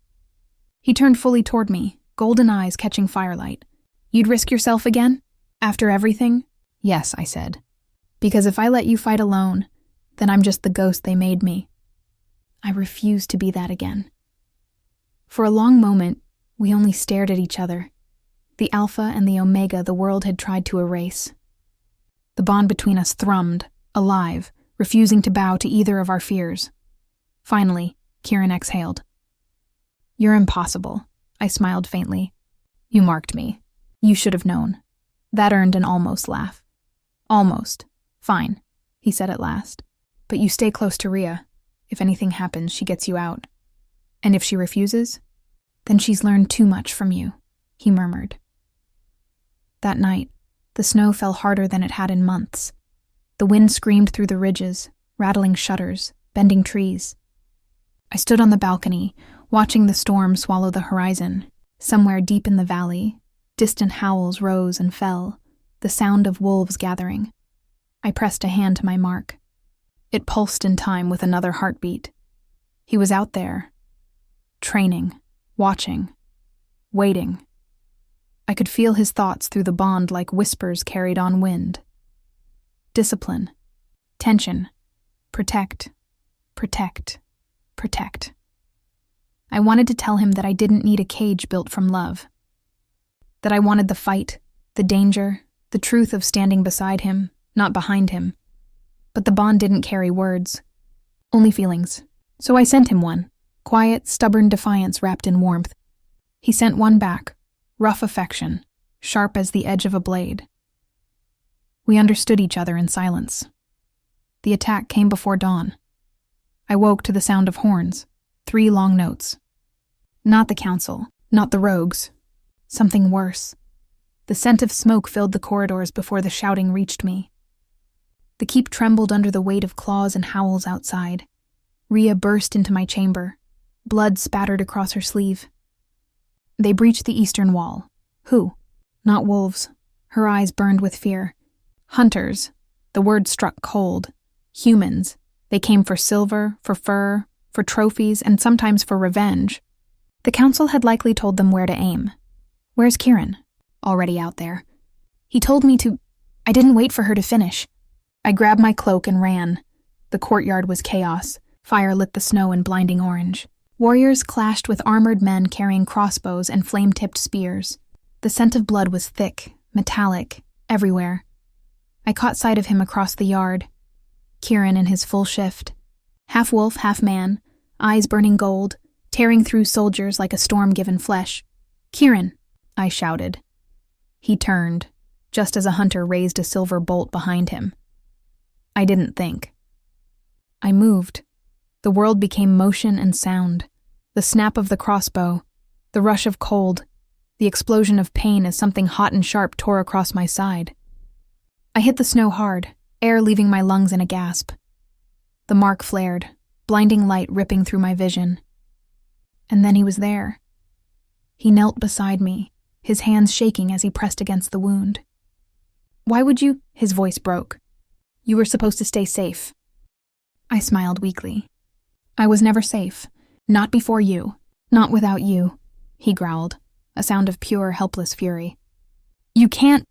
He turned fully toward me, golden eyes catching firelight. "You'd risk yourself again? After everything?" "Yes," I said. "Because if I let you fight alone, then I'm just the ghost they made me. I refuse to be that again." For a long moment, we only stared at each other, the alpha and the omega the world had tried to erase. The bond between us thrummed, alive, refusing to bow to either of our fears. Finally, Kieran exhaled. "You're impossible," I smiled faintly. "You marked me. You should have known." That earned an almost laugh. "Almost. Fine," he said at last. "But you stay close to Rhea. If anything happens, she gets you out. And if she refuses, then she's learned too much from you," he murmured. That night, the snow fell harder than it had in months. The wind screamed through the ridges, rattling shutters, bending trees. I stood on the balcony, watching the storm swallow the horizon. Somewhere deep in the valley, distant howls rose and fell, the sound of wolves gathering. I pressed a hand to my mark. It pulsed in time with another heartbeat. He was out there, training, watching, waiting. I could feel his thoughts through the bond like whispers carried on wind. Discipline, tension, protect, protect, protect. I wanted to tell him that I didn't need a cage built from love. That I wanted the fight, the danger, the truth of standing beside him, not behind him. But the bond didn't carry words, only feelings. So I sent him one, quiet, stubborn defiance wrapped in warmth. He sent one back, rough affection, sharp as the edge of a blade. We understood each other in silence. The attack came before dawn. I woke to the sound of horns, 3 long notes. Not the council, not the rogues. Something worse. The scent of smoke filled the corridors before the shouting reached me. The keep trembled under the weight of claws and howls outside. Rhea burst into my chamber. Blood spattered across her sleeve. They breached the eastern wall. Who? Not wolves. Her eyes burned with fear. Hunters. The word struck cold. Humans. They came for silver, for fur, for trophies, and sometimes for revenge. The council had likely told them where to aim. Where's Kieran? Already out there. He told me to... I didn't wait for her to finish. I grabbed my cloak and ran. The courtyard was chaos. Fire lit the snow in blinding orange. Warriors clashed with armored men carrying crossbows and flame-tipped spears. The scent of blood was thick, metallic, everywhere. I caught sight of him across the yard. Kieran in his full shift. Half wolf, half man, eyes burning gold, tearing through soldiers like a storm-given flesh. "Kieran!" I shouted. He turned, just as a hunter raised a silver bolt behind him. I didn't think. I moved. The world became motion and sound. The snap of the crossbow, the rush of cold, the explosion of pain as something hot and sharp tore across my side. I hit the snow hard, air leaving my lungs in a gasp. The mark flared, blinding light ripping through my vision. And then he was there. He knelt beside me, his hands shaking as he pressed against the wound. "Why would you?" His voice broke. "You were supposed to stay safe." I smiled weakly. "I was never safe. Not before you. Not without you," he growled, a sound of pure, helpless fury. "You can't.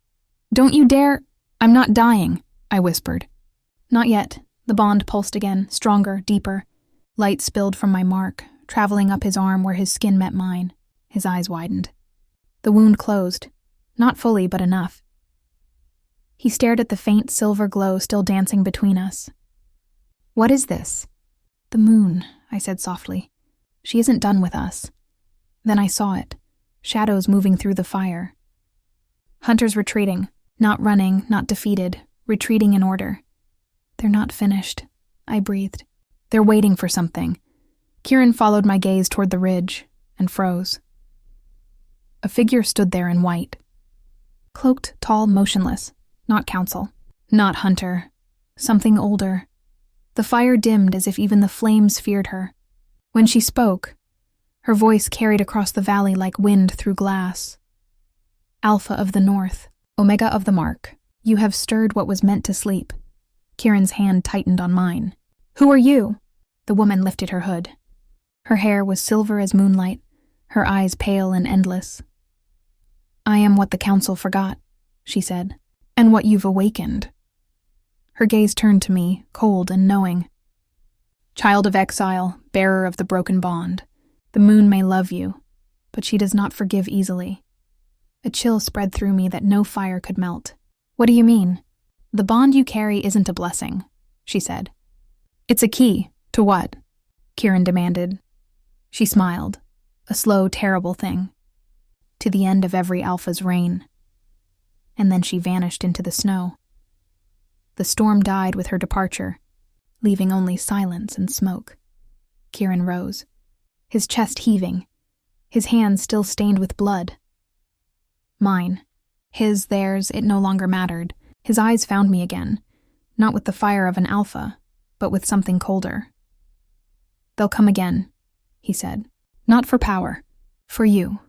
Don't you dare. I'm not dying," I whispered. "Not yet." The bond pulsed again, stronger, deeper. Light spilled from my mark, traveling up his arm where his skin met mine. His eyes widened. The wound closed. Not fully, but enough. He stared at the faint silver glow still dancing between us. "What is this?" "The moon," I said softly. "She isn't done with us." Then I saw it. Shadows moving through the fire. Hunters retreating. Not running, not defeated. Retreating in order. "They're not finished," I breathed. "They're waiting for something." Kieran followed my gaze toward the ridge and froze. A figure stood there in white. Cloaked, tall, motionless. Not council. Not hunter. Something older. The fire dimmed as if even the flames feared her. When she spoke, her voice carried across the valley like wind through glass. "Alpha of the North, Omega of the Mark, you have stirred what was meant to sleep." Kieran's hand tightened on mine. "Who are you?" The woman lifted her hood. Her hair was silver as moonlight, her eyes pale and endless. "I am what the council forgot," she said, "and what you've awakened." Her gaze turned to me, cold and knowing. "Child of exile, bearer of the broken bond. The moon may love you, but she does not forgive easily." A chill spread through me that no fire could melt. "What do you mean?" "The bond you carry isn't a blessing," she said. "It's a key. To what?" Kieran demanded. She smiled, a slow, terrible thing. "To the end of every alpha's reign." And then she vanished into the snow. The storm died with her departure, leaving only silence and smoke. Kieran rose, his chest heaving, his hands still stained with blood. Mine. His, theirs, it no longer mattered. His eyes found me again, not with the fire of an alpha, but with something colder. "They'll come again," he said. "Not for power. For you."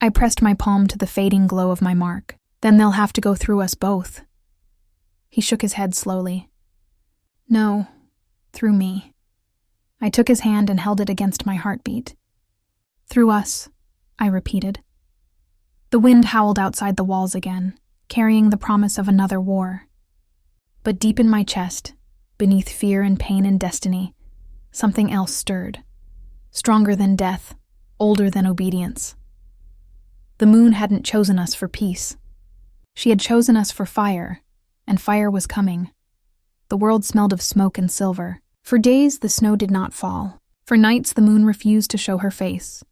I pressed my palm to the fading glow of my mark. "Then they'll have to go through us both." He shook his head slowly. "No, through me." I took his hand and held it against my heartbeat. "Through us," I repeated. The wind howled outside the walls again, carrying the promise of another war. But deep in my chest, beneath fear and pain and destiny, something else stirred. Stronger than death, older than obedience. The moon hadn't chosen us for peace. She had chosen us for fire, and fire was coming. The world smelled of smoke and silver. For days, the snow did not fall. For nights, the moon refused to show her face.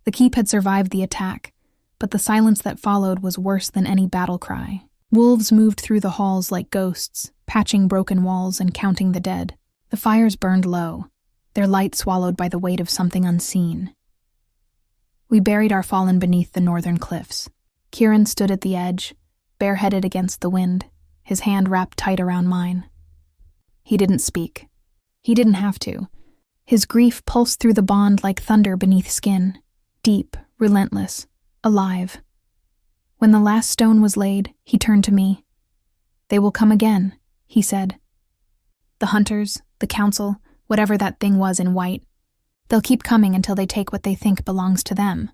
The keep had survived the attack, but the silence that followed was worse than any battle cry. Wolves moved through the halls like ghosts, patching broken walls and counting the dead. The fires burned low, their light swallowed by the weight of something unseen. We buried our fallen beneath the northern cliffs. Kieran stood at the edge, bareheaded against the wind, his hand wrapped tight around mine. He didn't speak. He didn't have to. His grief pulsed through the bond like thunder beneath skin, deep, relentless, alive. When the last stone was laid, he turned to me. "They will come again," he said. "The hunters, the council, whatever that thing was in white. They'll keep coming until they take what they think belongs to them.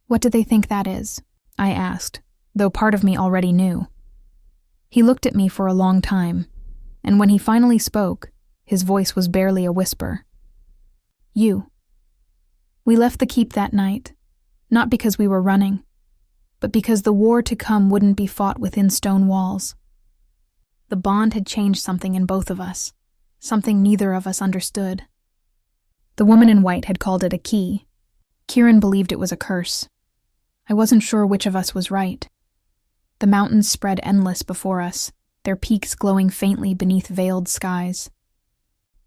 What do they think that is? I asked, though part of me already knew. He looked at me for a long time, and when he finally spoke, his voice was barely a whisper. You. We left the keep that night, not because we were running, but because the war to come wouldn't be fought within stone walls. The bond had changed something in both of us, something neither of us understood. The woman in white had called it a key. Kieran believed it was a curse. I wasn't sure which of us was right. The mountains spread endless before us, their peaks glowing faintly beneath veiled skies.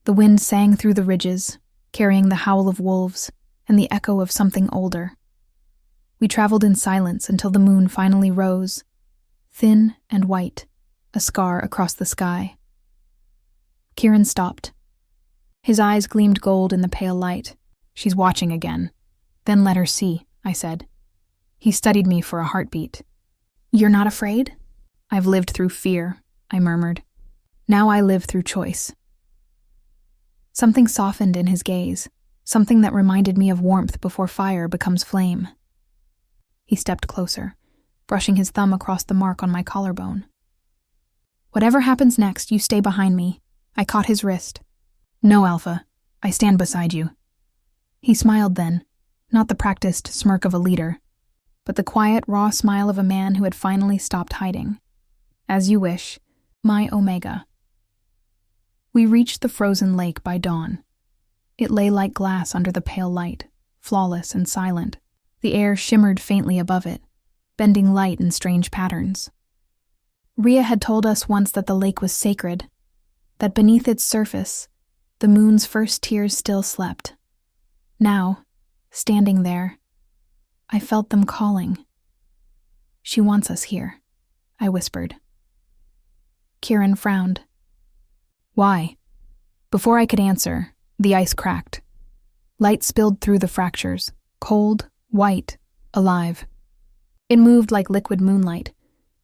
The wind sang through the ridges, carrying the howl of wolves and the echo of something older. We traveled in silence until the moon finally rose, thin and white, a scar across the sky. Kieran stopped. His eyes gleamed gold in the pale light. She's watching again. Then let her see, I said. He studied me for a heartbeat. You're not afraid? I've lived through fear, I murmured. Now I live through choice. Something softened in his gaze, something that reminded me of warmth before fire becomes flame. He stepped closer, brushing his thumb across the mark on my collarbone. Whatever happens next, you stay behind me. I caught his wrist. No, Alpha. I stand beside you. He smiled then, not the practiced smirk of a leader, but the quiet, raw smile of a man who had finally stopped hiding. As you wish, my Omega. We reached the frozen lake by dawn. It lay like glass under the pale light, flawless and silent. The air shimmered faintly above it, bending light in strange patterns. Rhea had told us once that the lake was sacred, that beneath its surface, the moon's first tears still slept. Now, standing there, I felt them calling. She wants us here, I whispered. Kieran frowned. Why? Before I could answer, the ice cracked. Light spilled through the fractures, cold, white, alive. It moved like liquid moonlight,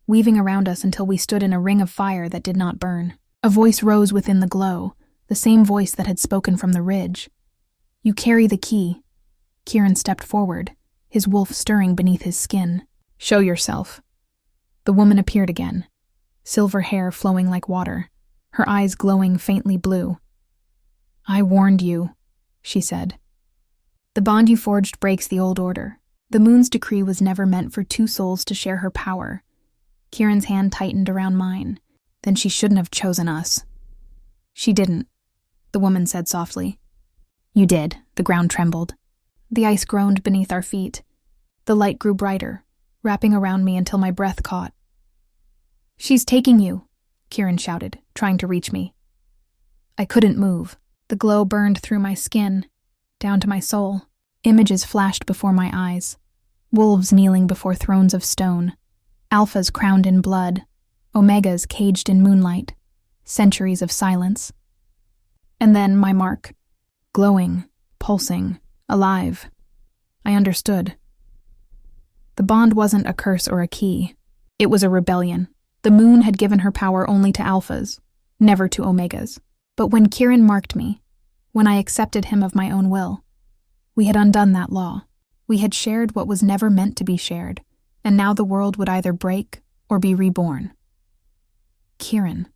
weaving around us until we stood in a ring of fire that did not burn. A voice rose within the glow, the same voice that had spoken from the ridge. You carry the key. Kieran stepped forward, his wolf stirring beneath his skin. Show yourself. The woman appeared again, silver hair flowing like water, her eyes glowing faintly blue. I warned you, she said. The bond you forged breaks the old order. The moon's decree was never meant for two souls to share her power. Kieran's hand tightened around mine. Then she shouldn't have chosen us. She didn't, the woman said softly. You did, the ground trembled. The ice groaned beneath our feet. The light grew brighter, wrapping around me until my breath caught. She's taking you, Kieran shouted, trying to reach me. I couldn't move. The glow burned through my skin, down to my soul. Images flashed before my eyes. Wolves kneeling before thrones of stone. Alphas crowned in blood. Omegas caged in moonlight. Centuries of silence. And then my mark. Glowing, pulsing, alive. I understood. The bond wasn't a curse or a key. It was a rebellion. The moon had given her power only to alphas, never to omegas. But when Kieran marked me, when I accepted him of my own will, we had undone that law. We had shared what was never meant to be shared, and now the world would either break or be reborn. Kieran.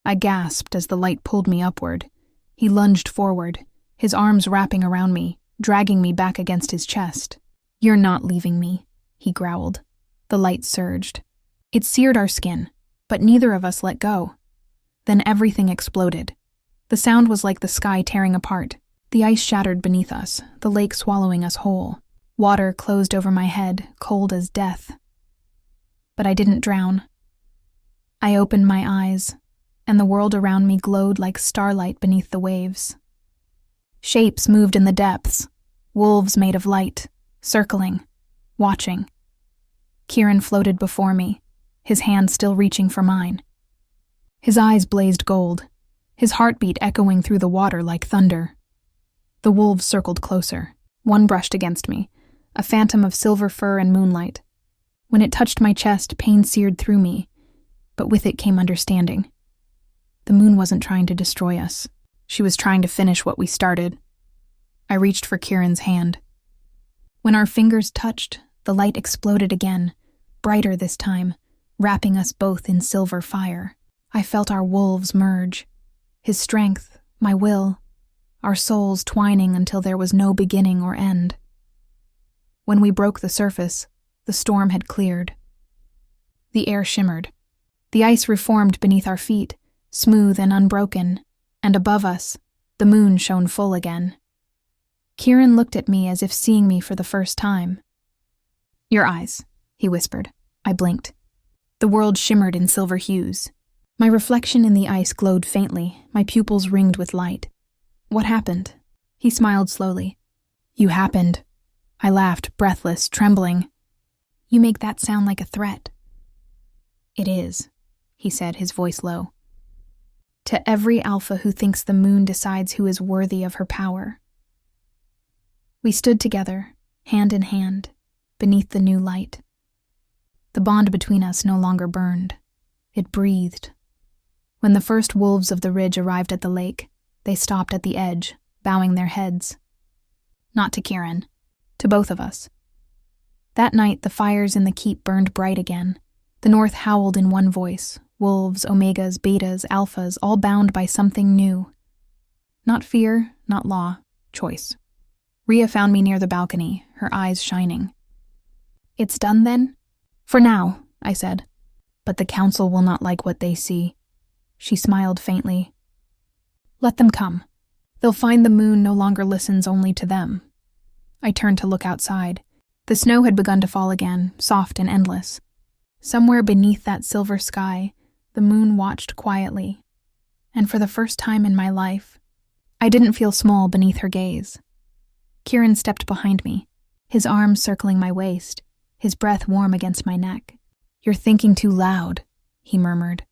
I gasped as the light pulled me upward. He lunged forward, his arms wrapping around me, dragging me back against his chest. You're not leaving me, he growled. The light surged. It seared our skin, but neither of us let go. Then everything exploded. The sound was like the sky tearing apart. The ice shattered beneath us, the lake swallowing us whole. Water closed over my head, cold as death. But I didn't drown. I opened my eyes, and the world around me glowed like starlight beneath the waves. Shapes moved in the depths, wolves made of light, circling, watching. Kieran floated before me, his hand still reaching for mine. His eyes blazed gold, his heartbeat echoing through the water like thunder. The wolves circled closer. One brushed against me, a phantom of silver fur and moonlight. When it touched my chest, pain seared through me, but with it came understanding. The moon wasn't trying to destroy us. She was trying to finish what we started. I reached for Kieran's hand. When our fingers touched, the light exploded again, brighter this time, wrapping us both in silver fire. I felt our wolves merge. His strength, my will, our souls twining until there was no beginning or end. When we broke the surface, the storm had cleared. The air shimmered. The ice reformed beneath our feet, smooth and unbroken, and above us, the moon shone full again. Kieran looked at me as if seeing me for the first time. "Your eyes," he whispered. I blinked. The world shimmered in silver hues. My reflection in the ice glowed faintly, my pupils ringed with light. "What happened?" He smiled slowly. "You happened." I laughed, breathless, trembling. "You make that sound like a threat." "It is," he said, his voice low. "To every alpha who thinks the moon decides who is worthy of her power." We stood together, hand in hand, beneath the new light. The bond between us no longer burned. It breathed. When the first wolves of the ridge arrived at the lake, they stopped at the edge, bowing their heads. Not to Kieran, to both of us. That night, the fires in the keep burned bright again. The north howled in one voice, wolves, omegas, betas, alphas, all bound by something new. Not fear, not law, choice. Rhea found me near the balcony, her eyes shining. "It's done then?" "For now," I said. "But the council will not like what they see." She smiled faintly. "Let them come. They'll find the moon no longer listens only to them." I turned to look outside. The snow had begun to fall again, soft and endless. Somewhere beneath that silver sky, the moon watched quietly. And for the first time in my life, I didn't feel small beneath her gaze. Kieran stepped behind me, his arms circling my waist, his breath warm against my neck. "You're thinking too loud," he murmured.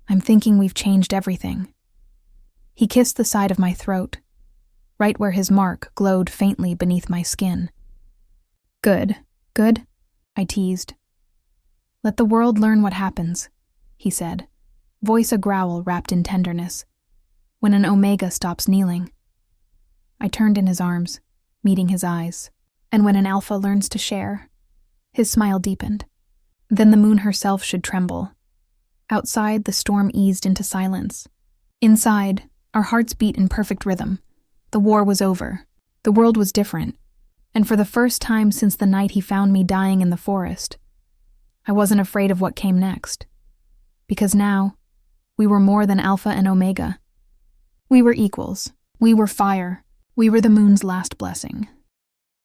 "I'm thinking we've changed everything." He kissed the side of my throat, right where his mark glowed faintly beneath my skin. "Good, good," I teased. "Let the world learn what happens," he said, voice a growl wrapped in tenderness, "when an omega stops kneeling." I turned in his arms, meeting his eyes. "And when an alpha learns to share." His smile deepened. "Then the moon herself should tremble." Outside, the storm eased into silence. Inside, our hearts beat in perfect rhythm. The war was over. The world was different. And for the first time since the night he found me dying in the forest, I wasn't afraid of what came next. Because now, we were more than alpha and omega. We were equals. We were fire. We were the moon's last blessing.